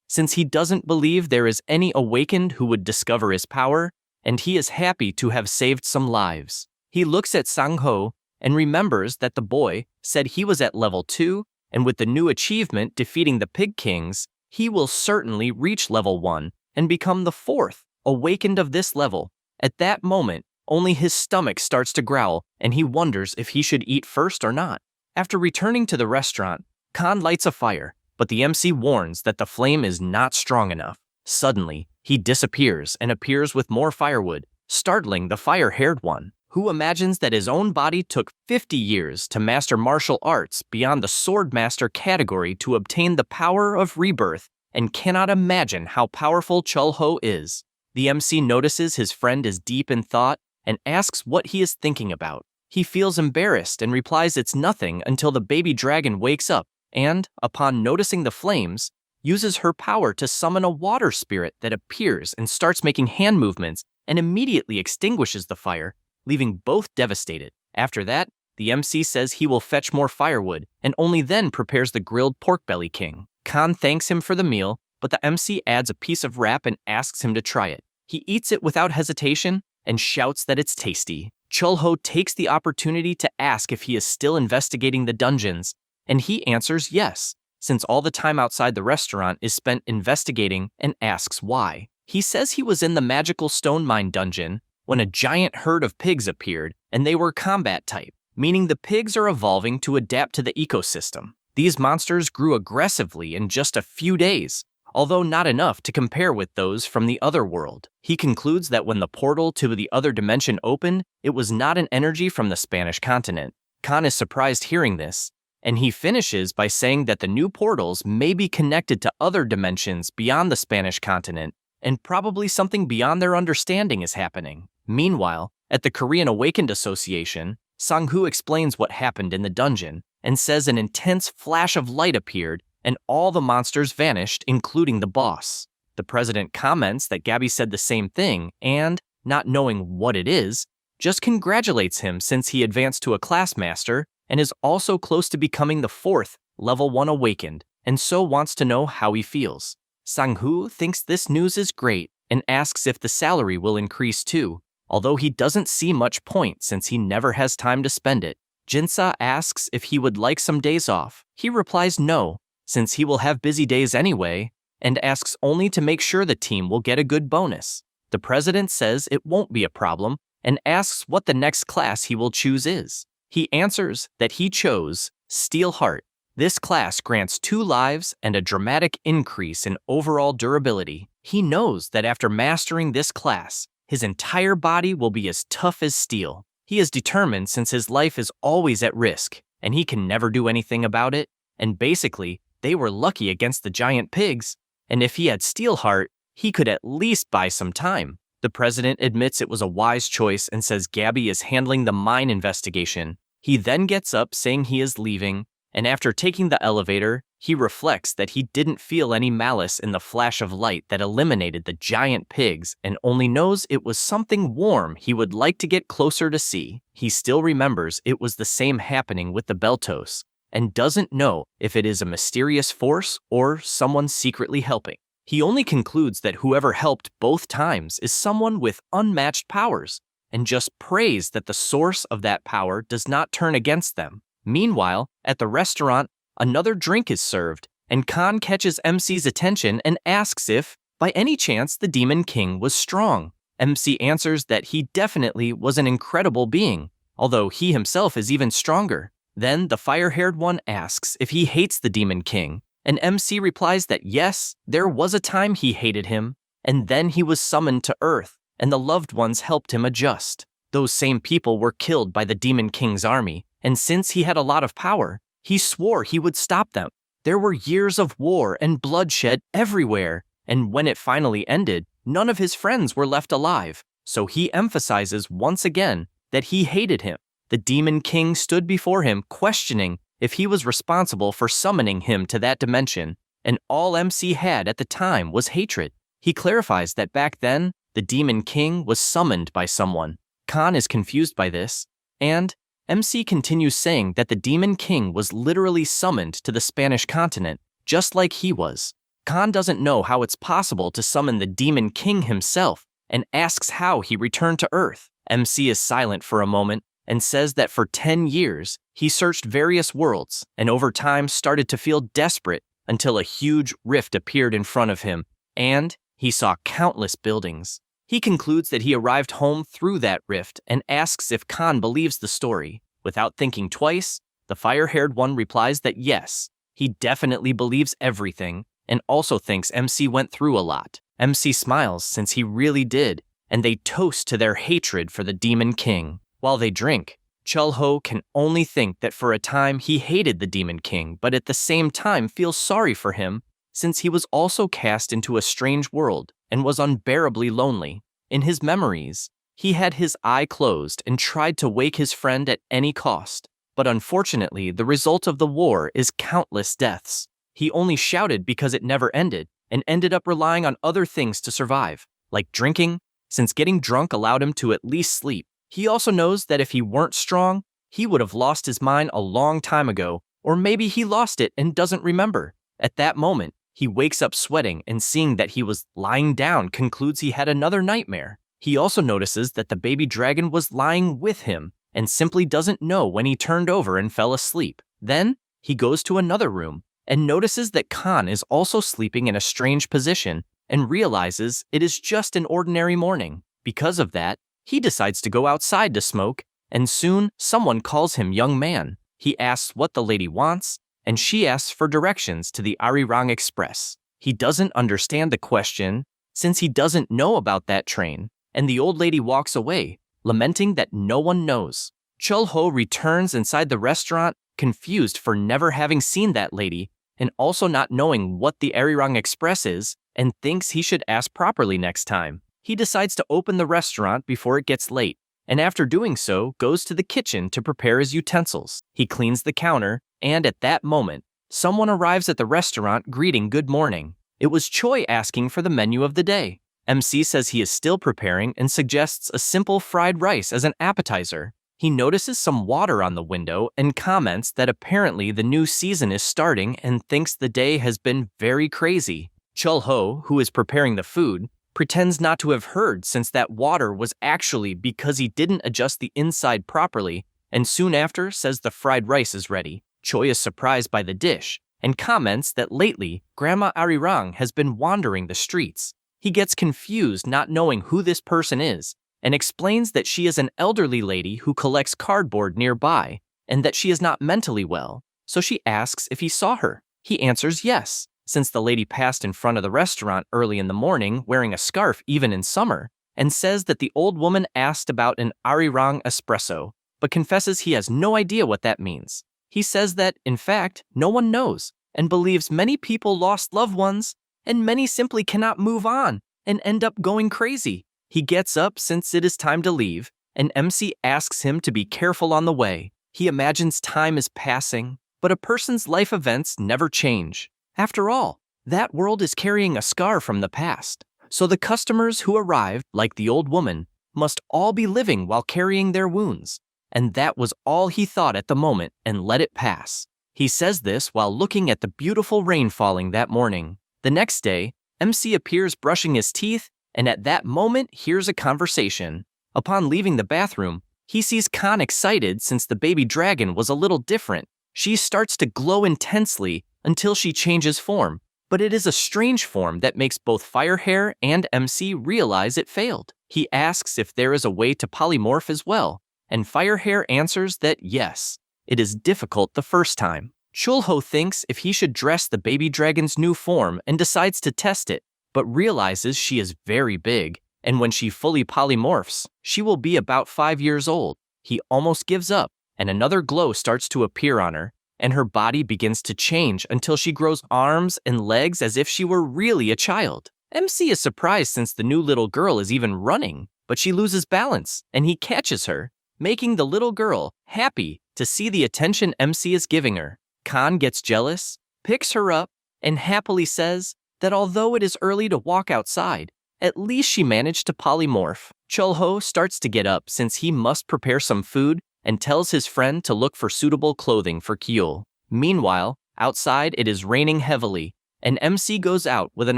since he doesn't believe there is any awakened who would discover his power, and he is happy to have saved some lives. He looks at Sang-ho and remembers that the boy said he was at level 2, and with the new achievement defeating the Pig Kings, he will certainly reach level 1 and become the 4th awakened of this level. At that moment, only his stomach starts to growl, and he wonders if he should eat first or not. After returning to the restaurant, Khan lights a fire, but the MC warns that the flame is not strong enough. Suddenly, he disappears and appears with more firewood, startling the fire-haired one, who imagines that his own body took 50 years to master martial arts beyond the sword master category to obtain the power of rebirth, and cannot imagine how powerful Chulho is. The MC notices his friend is deep in thought and asks what he is thinking about. He feels embarrassed and replies it's nothing until the baby dragon wakes up and, upon noticing the flames, uses her power to summon a water spirit that appears and starts making hand movements and immediately extinguishes the fire, leaving both devastated. After that, the MC says he will fetch more firewood and only then prepares the grilled pork belly king. Khan thanks him for the meal, but the MC adds a piece of wrap and asks him to try it. He eats it without hesitation and shouts that it's tasty. Chulho takes the opportunity to ask if he is still investigating the dungeons, and he answers yes, since all the time outside the restaurant is spent investigating, and asks why. He says he was in the magical stone mine dungeon when a giant herd of pigs appeared, and they were combat type, meaning the pigs are evolving to adapt to the ecosystem. These monsters grew aggressively in just a few days, although not enough to compare with those from the other world. He concludes that when the portal to the other dimension opened, it was not an energy from the Spanish continent. Khan is surprised hearing this, and he finishes by saying that the new portals may be connected to other dimensions beyond the Spanish continent, and probably something beyond their understanding is happening. Meanwhile, at the Korean Awakened Association, Sang-hoo explains what happened in the dungeon, and says an intense flash of light appeared and all the monsters vanished, including the boss. The president comments that Gabby said the same thing and, not knowing what it is, just congratulates him since he advanced to a class master and is also close to becoming the 4th level 1 awakened, and so wants to know how he feels. Sang-hoo thinks this news is great and asks if the salary will increase too, although he doesn't see much point since he never has time to spend it. Jinsa asks if he would like some days off. He replies no, since he will have busy days anyway, and asks only to make sure the team will get a good bonus. The president says it won't be a problem and asks what the next class he will choose is. He answers that he chose Steel Heart. This class grants 2 lives and a dramatic increase in overall durability. He knows that after mastering this class, his entire body will be as tough as steel. He is determined since his life is always at risk, and he can never do anything about it, and basically, they were lucky against the giant pigs, and if he had Steelheart, he could at least buy some time. The president admits it was a wise choice and says Gabby is handling the mine investigation. He then gets up saying he is leaving, and after taking the elevator, he reflects that he didn't feel any malice in the flash of light that eliminated the giant pigs and only knows it was something warm he would like to get closer to see. He still remembers it was the same happening with the Beltos, and doesn't know if it is a mysterious force or someone secretly helping. He only concludes that whoever helped both times is someone with unmatched powers, and just prays that the source of that power does not turn against them. Meanwhile, at the restaurant, another drink is served, and Khan catches MC's attention and asks if, by any chance, the Demon King was strong. MC answers that he definitely was an incredible being, although he himself is even stronger. Then the fire-haired one asks if he hates the Demon King, and MC replies that yes, there was a time he hated him, and then he was summoned to Earth, and the loved ones helped him adjust. Those same people were killed by the Demon King's army, and since he had a lot of power, he swore he would stop them. There were years of war and bloodshed everywhere, and when it finally ended, none of his friends were left alive, so he emphasizes once again that he hated him. The Demon King stood before him, questioning if he was responsible for summoning him to that dimension, and all MC had at the time was hatred. He clarifies that back then, the Demon King was summoned by someone. Khan is confused by this, and MC continues saying that the Demon King was literally summoned to the Spanish continent, just like he was. Khan doesn't know how it's possible to summon the Demon King himself, and asks how he returned to Earth. MC is silent for a moment, and says that for 10 years, he searched various worlds, and over time started to feel desperate until a huge rift appeared in front of him, and he saw countless buildings. He concludes that he arrived home through that rift and asks if Khan believes the story. Without thinking twice, the fire-haired one replies that yes, he definitely believes everything, and also thinks MC went through a lot. MC smiles since he really did, and they toast to their hatred for the Demon King. While they drink, Chul-ho can only think that for a time he hated the Demon King, but at the same time feels sorry for him since he was also cast into a strange world and was unbearably lonely. In his memories, he had his eye closed and tried to wake his friend at any cost, but unfortunately the result of the war is countless deaths. He only shouted because it never ended, and ended up relying on other things to survive, like drinking, since getting drunk allowed him to at least sleep. He also knows that if he weren't strong, he would have lost his mind a long time ago, or maybe he lost it and doesn't remember. At that moment, he wakes up sweating and seeing that he was lying down concludes he had another nightmare. He also notices that the baby dragon was lying with him and simply doesn't know when he turned over and fell asleep. Then, he goes to another room and notices that Khan is also sleeping in a strange position and realizes it is just an ordinary morning. Because of that, he decides to go outside to smoke, and soon someone calls him young man. He asks what the lady wants, and she asks for directions to the Arirang Express. He doesn't understand the question since he doesn't know about that train, and the old lady walks away, lamenting that no one knows. Chul-ho returns inside the restaurant, confused for never having seen that lady, and also not knowing what the Arirang Express is, and thinks he should ask properly next time. He decides to open the restaurant before it gets late, and after doing so, goes to the kitchen to prepare his utensils. He cleans the counter, and at that moment, someone arrives at the restaurant greeting good morning. It was Choi asking for the menu of the day. MC says he is still preparing and suggests a simple fried rice as an appetizer. He notices some water on the window and comments that apparently the new season is starting and thinks the day has been very crazy. Chul-ho, who is preparing the food, pretends not to have heard since that water was actually because he didn't adjust the inside properly, and soon after says the fried rice is ready. Choi is surprised by the dish and comments that lately Grandma Arirang has been wandering the streets. He gets confused not knowing who this person is and explains that she is an elderly lady who collects cardboard nearby and that she is not mentally well, so she asks if he saw her. He answers yes, since the lady passed in front of the restaurant early in the morning wearing a scarf even in summer, and says that the old woman asked about an Arirang espresso, but confesses he has no idea what that means. He says that, in fact, no one knows, and believes many people lost loved ones, and many simply cannot move on and end up going crazy. He gets up since it is time to leave, and MC asks him to be careful on the way. He imagines time is passing, but a person's life events never change. After all, that world is carrying a scar from the past, so the customers who arrived, like the old woman, must all be living while carrying their wounds. And that was all he thought at the moment and let it pass. He says this while looking at the beautiful rain falling that morning. The next day, MC appears brushing his teeth, and at that moment hears a conversation. Upon leaving the bathroom, he sees Khan excited since the baby dragon was a little different. She starts to glow intensely until she changes form, but it is a strange form that makes both Firehair and MC realize it failed. He asks if there is a way to polymorph as well, and Firehair answers that yes, it is difficult the first time. Chul-ho thinks if he should dress the baby dragon's new form and decides to test it, but realizes she is very big, and when she fully polymorphs, she will be about 5 years old. He almost gives up, and another glow starts to appear on her, and her body begins to change until she grows arms and legs as if she were really a child. MC is surprised since the new little girl is even running, but she loses balance, and he catches her, making the little girl happy to see the attention MC is giving her. Khan gets jealous, picks her up, and happily says that although it is early to walk outside, at least she managed to polymorph. Chulho starts to get up since he must prepare some food and tells his friend to look for suitable clothing for Kyul. Meanwhile, outside it is raining heavily, and MC goes out with an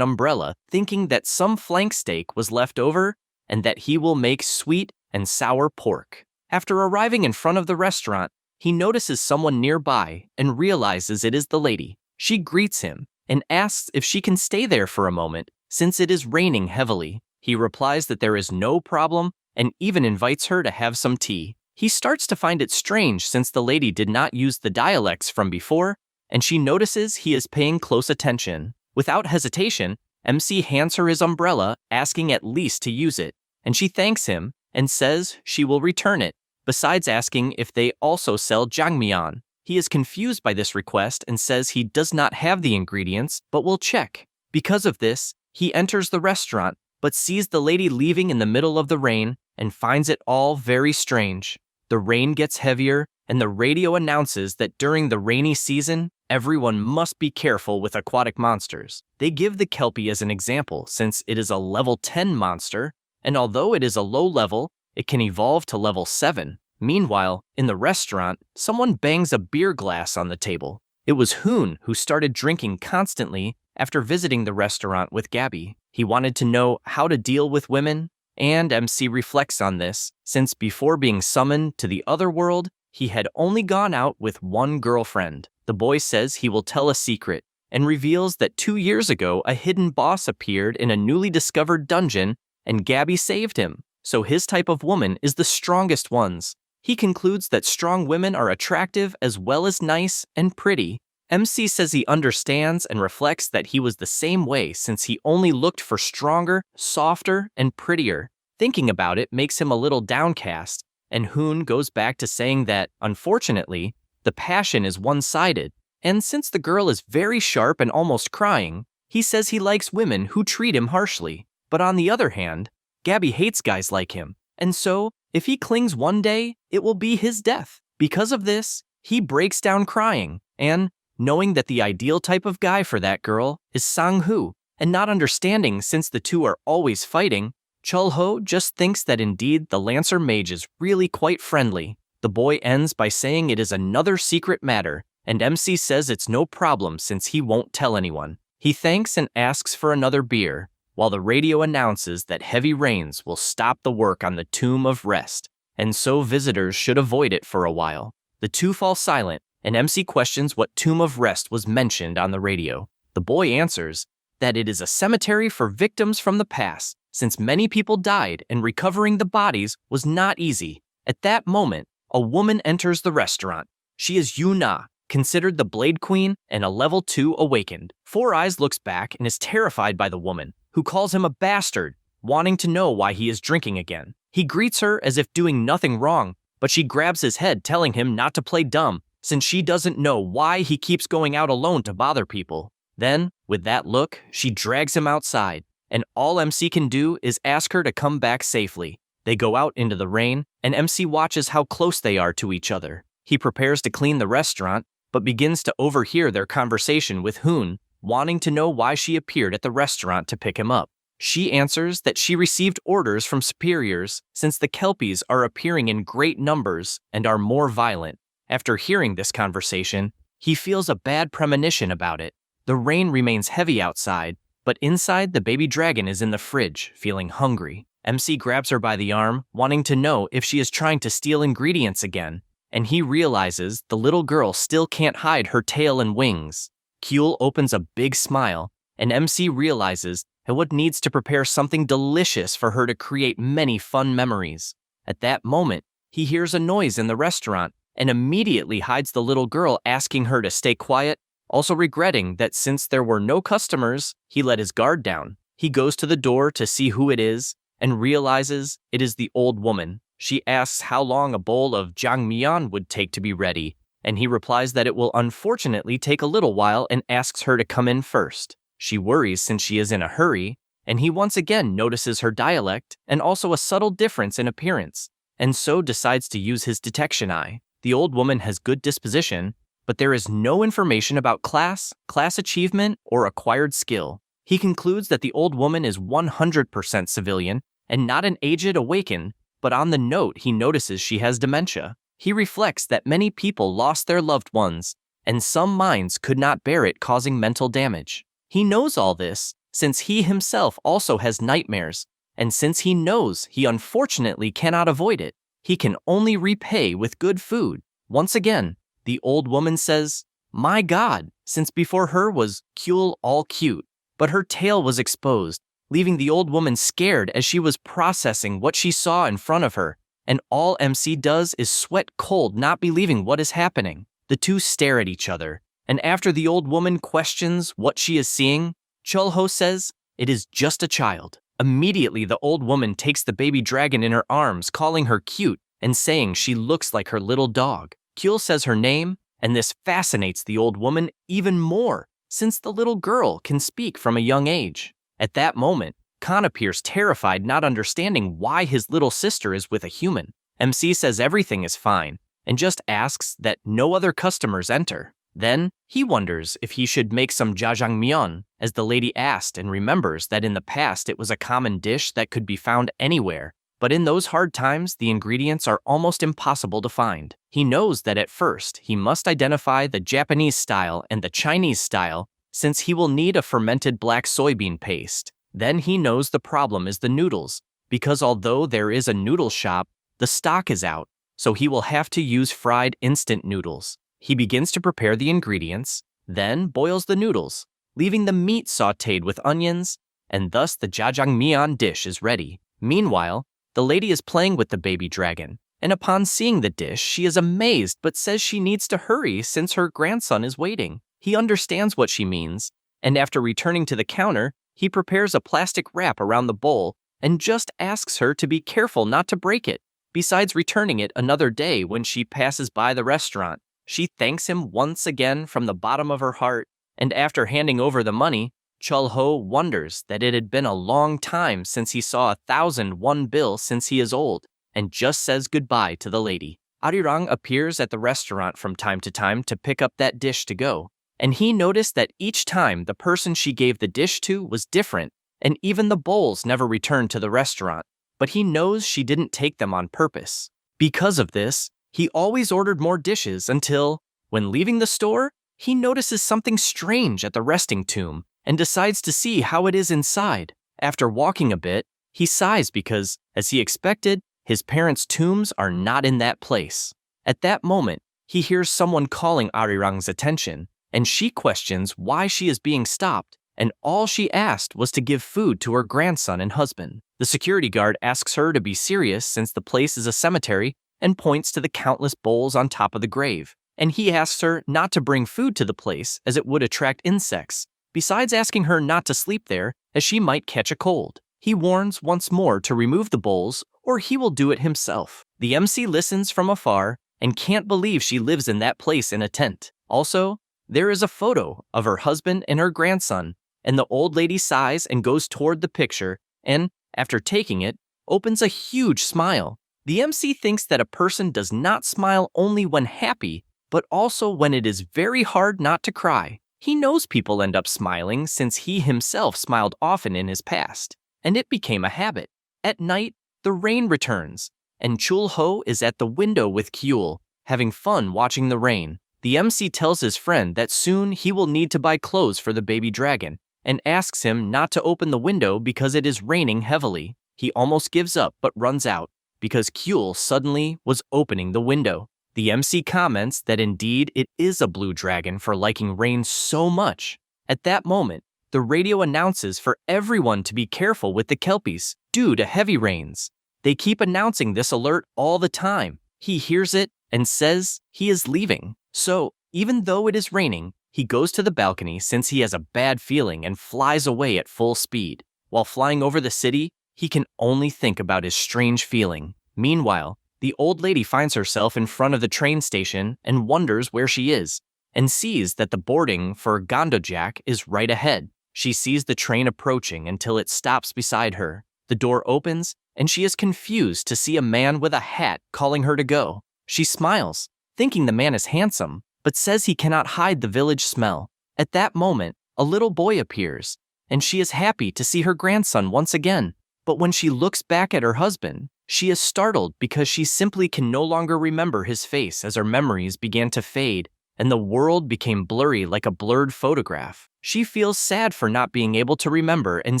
umbrella thinking that some flank steak was left over and that he will make sweet and sour pork. After arriving in front of the restaurant, he notices someone nearby and realizes it is the lady. She greets him and asks if she can stay there for a moment since it is raining heavily. He replies that there is no problem and even invites her to have some tea. He starts to find it strange since the lady did not use the dialects from before, and she notices he is paying close attention. Without hesitation, MC hands her his umbrella, asking at least to use it, and she thanks him and says she will return it, besides asking if they also sell jangmyeon. He is confused by this request and says he does not have the ingredients, but will check. Because of this, he enters the restaurant, but sees the lady leaving in the middle of the rain and finds it all very strange. The rain gets heavier, and the radio announces that during the rainy season, everyone must be careful with aquatic monsters. They give the Kelpie as an example since it is a level 10 monster, and although it is a low level, it can evolve to level 7. Meanwhile, in the restaurant, someone bangs a beer glass on the table. It was Hoon who started drinking constantly after visiting the restaurant with Gabby. He wanted to know how to deal with women, and MC reflects on this, since before being summoned to the other world, he had only gone out with one girlfriend. The boy says he will tell a secret, and reveals that 2 years ago a hidden boss appeared in a newly discovered dungeon, and Gabby saved him, so his type of woman is the strongest ones. He concludes that strong women are attractive as well as nice and pretty. MC says he understands and reflects that he was the same way since he only looked for stronger, softer, and prettier. Thinking about it makes him a little downcast, and Hoon goes back to saying that, unfortunately, the passion is one-sided, and since the girl is very sharp and almost crying, he says he likes women who treat him harshly. But on the other hand, Gabby hates guys like him, and so, if he clings one day, it will be his death. Because of this, he breaks down crying, and, knowing that the ideal type of guy for that girl is Sang-hoo, and not understanding since the two are always fighting, Chulho just thinks that indeed the Lancer Mage is really quite friendly. The boy ends by saying it is another secret matter, and MC says it's no problem since he won't tell anyone. He thanks and asks for another beer, while the radio announces that heavy rains will stop the work on the Tomb of Rest, and so visitors should avoid it for a while. The two fall silent, and MC questions what Tomb of Rest was mentioned on the radio. The boy answers that it is a cemetery for victims from the past, since many people died and recovering the bodies was not easy. At that moment, a woman enters the restaurant. She is Yuna, considered the Blade Queen and a level 2 awakened. Four Eyes looks back and is terrified by the woman, who calls him a bastard, wanting to know why he is drinking again. He greets her as if doing nothing wrong, but she grabs his head telling him not to play dumb, since she doesn't know why he keeps going out alone to bother people. Then, with that look, she drags him outside, and all MC can do is ask her to come back safely. They go out into the rain, and MC watches how close they are to each other. He prepares to clean the restaurant, but begins to overhear their conversation with Hoon, wanting to know why she appeared at the restaurant to pick him up. She answers that she received orders from superiors since the Kelpies are appearing in great numbers and are more violent. After hearing this conversation, he feels a bad premonition about it. The rain remains heavy outside, but inside the baby dragon is in the fridge, feeling hungry. MC grabs her by the arm, wanting to know if she is trying to steal ingredients again, and he realizes the little girl still can't hide her tail and wings. Kyul opens a big smile, and MC realizes that what needs to prepare something delicious for her to create many fun memories. At that moment, he hears a noise in the restaurant, and immediately hides the little girl, asking her to stay quiet, also regretting that since there were no customers, he let his guard down. He goes to the door to see who it is, and realizes it is the old woman. She asks how long a bowl of jangmyeon would take to be ready, and he replies that it will unfortunately take a little while and asks her to come in first. She worries since she is in a hurry, and he once again notices her dialect and also a subtle difference in appearance. and so decides to use his detection eye. The old woman has good disposition, but there is no information about class achievement, or acquired skill. He concludes that the old woman is 100% civilian and not an aged awakened, but on the note he notices she has dementia. He reflects that many people lost their loved ones, and some minds could not bear it, causing mental damage. He knows all this since he himself also has nightmares, and since he knows he unfortunately cannot avoid it, he can only repay with good food. Once again, the old woman says, "My God," since before her was Kyul all cute, but her tail was exposed, leaving the old woman scared as she was processing what she saw in front of her, and all MC does is sweat cold, not believing what is happening. The two stare at each other, and after the old woman questions what she is seeing, Chulho says, "It is just a child." Immediately, the old woman takes the baby dragon in her arms, calling her cute and saying she looks like her little dog. Kyul says her name, and this fascinates the old woman even more, since the little girl can speak from a young age. At that moment, Khan appears terrified, not understanding why his little sister is with a human. MC says everything is fine, and just asks that no other customers enter. Then, he wonders if he should make some jajangmyeon, as the lady asked, and remembers that in the past it was a common dish that could be found anywhere, but in those hard times the ingredients are almost impossible to find. He knows that at first he must identify the Japanese style and the Chinese style, since he will need a fermented black soybean paste. Then he knows the problem is the noodles, because although there is a noodle shop, the stock is out, so he will have to use fried instant noodles. He begins to prepare the ingredients, then boils the noodles, leaving the meat sautéed with onions, and thus the jajangmyeon dish is ready. Meanwhile, the lady is playing with the baby dragon, and upon seeing the dish, she is amazed but says she needs to hurry since her grandson is waiting. He understands what she means, and after returning to the counter, he prepares a plastic wrap around the bowl and just asks her to be careful not to break it. Besides returning it another day when she passes by the restaurant, she thanks him once again from the bottom of her heart, and after handing over the money, Chulho wonders that it had been a long time since he saw 1,001 bill since he is old, and just says goodbye to the lady. Arirang appears at the restaurant from time to pick up that dish to go, and he noticed that each time the person she gave the dish to was different, and even the bowls never returned to the restaurant, but he knows she didn't take them on purpose. Because of this, he always ordered more dishes until, when leaving the store, he notices something strange at the resting tomb and decides to see how it is inside. After walking a bit, he sighs because, as he expected, his parents' tombs are not in that place. At that moment, he hears someone calling Arirang's attention, and she questions why she is being stopped, and all she asked was to give food to her grandson and husband. The security guard asks her to be serious since the place is a cemetery and points to the countless bowls on top of the grave, and he asks her not to bring food to the place as it would attract insects, besides asking her not to sleep there as she might catch a cold. He warns once more to remove the bowls or he will do it himself. The MC listens from afar and can't believe she lives in that place in a tent. Also, there is a photo of her husband and her grandson, and the old lady sighs and goes toward the picture and, after taking it, opens a huge smile. The MC thinks that a person does not smile only when happy, but also when it is very hard not to cry. He knows people end up smiling since he himself smiled often in his past, and it became a habit. At night, the rain returns, and Chulho is at the window with Kyul, having fun watching the rain. The MC tells his friend that soon he will need to buy clothes for the baby dragon, and asks him not to open the window because it is raining heavily. He almost gives up but runs out, because Kyul suddenly was opening the window. The MC comments that indeed it is a blue dragon for liking rain so much. At that moment, the radio announces for everyone to be careful with the kelpies due to heavy rains. They keep announcing this alert all the time. He hears it and says he is leaving. So, even though it is raining, he goes to the balcony since he has a bad feeling and flies away at full speed. While flying over the city, he can only think about his strange feeling. Meanwhile, the old lady finds herself in front of the train station and wonders where she is, and sees that the boarding for Gondojak is right ahead. She sees the train approaching until it stops beside her. The door opens, and she is confused to see a man with a hat calling her to go. She smiles, thinking the man is handsome, but says he cannot hide the village smell. At that moment, a little boy appears, and she is happy to see her grandson once again. But when she looks back at her husband, she is startled because she simply can no longer remember his face as her memories began to fade and the world became blurry like a blurred photograph. She feels sad for not being able to remember and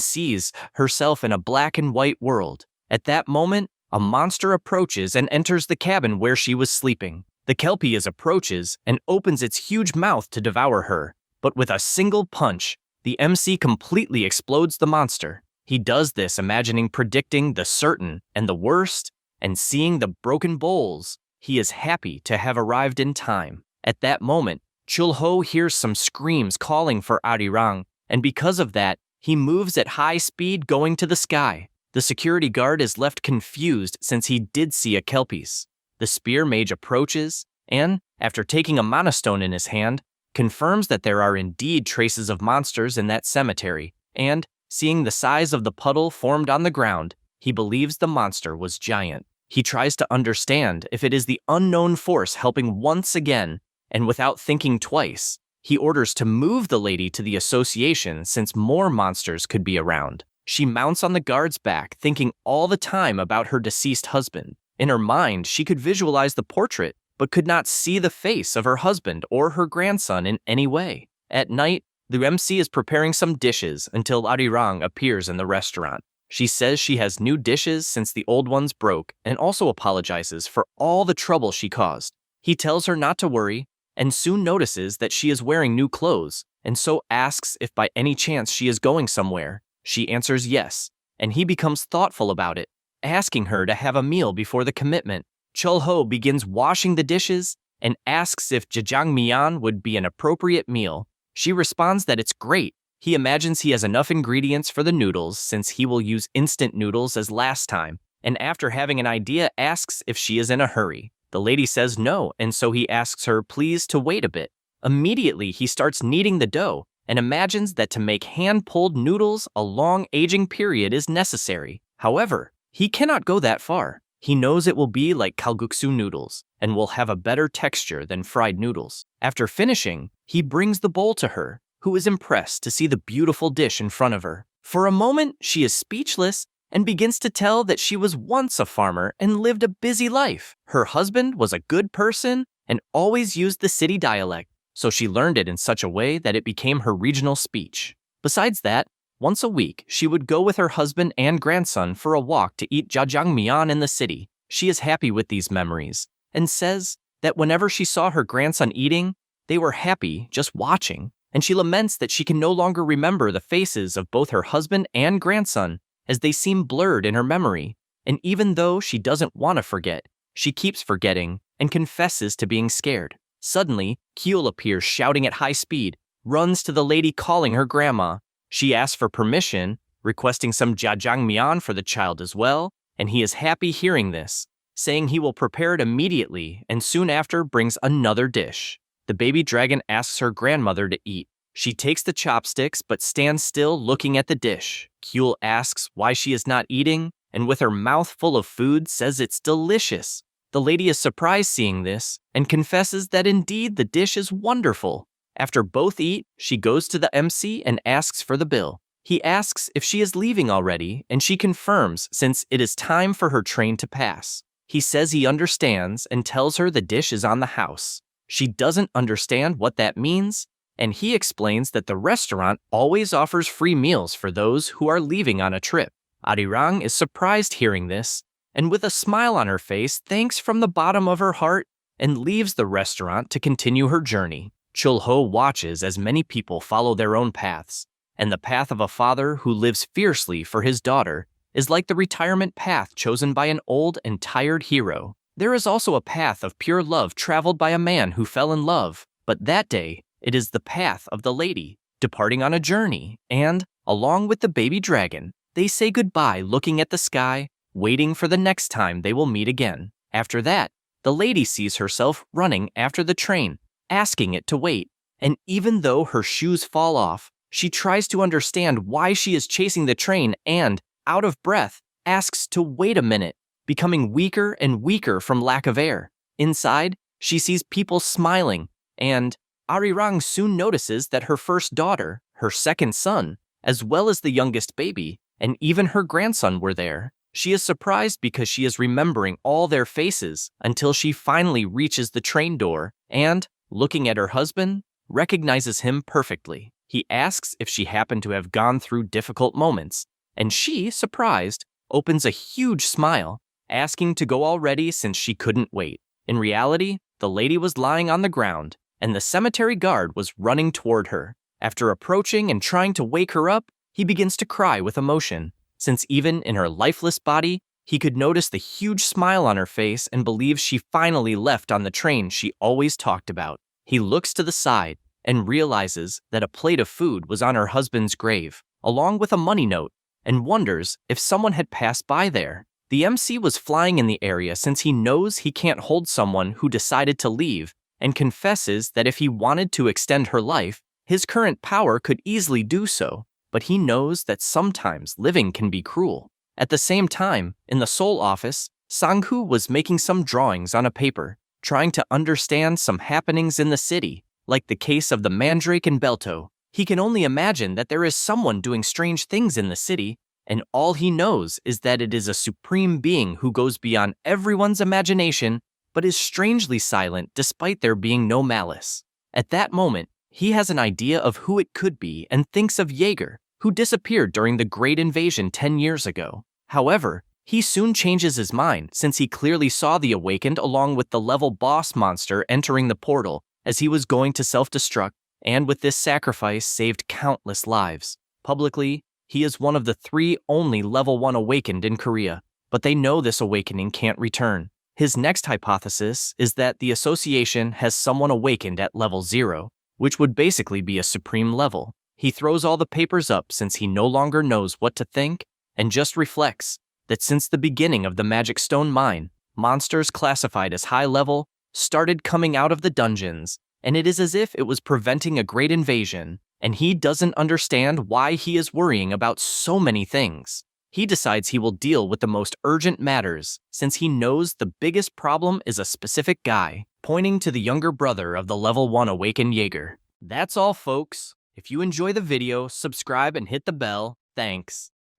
sees herself in a black and white world. At that moment, a monster approaches and enters the cabin where she was sleeping. The Kelpie approaches and opens its huge mouth to devour her, but with a single punch, the MC completely explodes the monster. He does this imagining predicting the certain and the worst, and seeing the broken bowls, he is happy to have arrived in time. At that moment, Chulho hears some screams calling for Arirang, and because of that, he moves at high speed going to the sky. The security guard is left confused since he did see a Kelpies. The spear mage approaches, and, after taking a mana stone in his hand, confirms that there are indeed traces of monsters in that cemetery, and, seeing the size of the puddle formed on the ground, he believes the monster was giant. He tries to understand if it is the unknown force helping once again, and without thinking twice, he orders to move the lady to the association since more monsters could be around. She mounts on the guard's back, thinking all the time about her deceased husband. In her mind, she could visualize the portrait, but could not see the face of her husband or her grandson in any way. At night, the MC is preparing some dishes until Arirang appears in the restaurant. She says she has new dishes since the old ones broke and also apologizes for all the trouble she caused. He tells her not to worry and soon notices that she is wearing new clothes and so asks if by any chance she is going somewhere. She answers yes, and he becomes thoughtful about it, asking her to have a meal before the commitment. Chulho begins washing the dishes and asks if jjajangmyeon would be an appropriate meal. She responds that it's great. He imagines he has enough ingredients for the noodles since he will use instant noodles as last time, and after having an idea asks if she is in a hurry. The lady says no, and so he asks her please to wait a bit. Immediately he starts kneading the dough and imagines that to make hand-pulled noodles a long aging period is necessary. However, he cannot go that far. He knows it will be like kalguksu noodles and will have a better texture than fried noodles. After finishing, he brings the bowl to her, who is impressed to see the beautiful dish in front of her. For a moment, she is speechless and begins to tell that she was once a farmer and lived a busy life. Her husband was a good person and always used the city dialect, so she learned it in such a way that it became her regional speech. Besides that, once a week, she would go with her husband and grandson for a walk to eat jjajangmyeon in the city. She is happy with these memories and says that whenever she saw her grandson eating, they were happy just watching, and she laments that she can no longer remember the faces of both her husband and grandson as they seem blurred in her memory. And even though she doesn't want to forget, she keeps forgetting and confesses to being scared. Suddenly, Kyul appears shouting at high speed, runs to the lady calling her grandma. She asks for permission, requesting some jjajangmyeon for the child as well, and he is happy hearing this, saying he will prepare it immediately and soon after brings another dish. The baby dragon asks her grandmother to eat. She takes the chopsticks but stands still looking at the dish. Kyul asks why she is not eating, and with her mouth full of food says it's delicious. The lady is surprised seeing this and confesses that indeed the dish is wonderful. After both eat, she goes to the MC and asks for the bill. He asks if she is leaving already, and she confirms since it is time for her train to pass. He says he understands and tells her the dish is on the house. She doesn't understand what that means, and he explains that the restaurant always offers free meals for those who are leaving on a trip. Arirang is surprised hearing this, and with a smile on her face thanks from the bottom of her heart and leaves the restaurant to continue her journey. Chulho watches as many people follow their own paths, and the path of a father who lives fiercely for his daughter is like the retirement path chosen by an old and tired hero. There is also a path of pure love traveled by a man who fell in love, but that day, it is the path of the lady, departing on a journey, and, along with the baby dragon, they say goodbye looking at the sky, waiting for the next time they will meet again. After that, the lady sees herself running after the train, asking it to wait, and even though her shoes fall off, she tries to understand why she is chasing the train and, out of breath, asks to wait a minute, becoming weaker and weaker from lack of air. Inside, she sees people smiling, and Arirang soon notices that her first daughter, her second son, as well as the youngest baby, and even her grandson were there. She is surprised because she is remembering all their faces until she finally reaches the train door and, looking at her husband, recognizes him perfectly. He asks if she happened to have gone through difficult moments, and she, surprised, opens a huge smile, asking to go already since she couldn't wait. In reality, the lady was lying on the ground, and the cemetery guard was running toward her. After approaching and trying to wake her up, he begins to cry with emotion, since even in her lifeless body, he could notice the huge smile on her face and believes she finally left on the train she always talked about. He looks to the side and realizes that a plate of food was on her husband's grave, along with a money note, and wonders if someone had passed by there. The MC was flying in the area since he knows he can't hold someone who decided to leave, and confesses that if he wanted to extend her life, his current power could easily do so, but he knows that sometimes living can be cruel. At the same time, in the Seoul office, Sang-hoo was making some drawings on a paper, trying to understand some happenings in the city, like the case of the mandrake and Belto. He can only imagine that there is someone doing strange things in the city, and all he knows is that it is a supreme being who goes beyond everyone's imagination, but is strangely silent despite there being no malice. At that moment, he has an idea of who it could be and thinks of Jaeger, who disappeared during the Great Invasion 10 years ago. However, he soon changes his mind since he clearly saw the Awakened along with the level boss monster entering the portal as he was going to self-destruct, and with this sacrifice saved countless lives. Publicly, he is one of the 3 only level 1 Awakened in Korea, but they know this awakening can't return. His next hypothesis is that the association has someone awakened at level 0, which would basically be a supreme level. He throws all the papers up since he no longer knows what to think, and just reflects that since the beginning of the Magic Stone Mine, monsters classified as high level started coming out of the dungeons, and it is as if it was preventing a great invasion, and he doesn't understand why he is worrying about so many things. He decides he will deal with the most urgent matters, since he knows the biggest problem is a specific guy, pointing to the younger brother of the level 1 awakened Jaeger. That's all, folks. If you enjoy the video, subscribe and hit the bell. Thanks.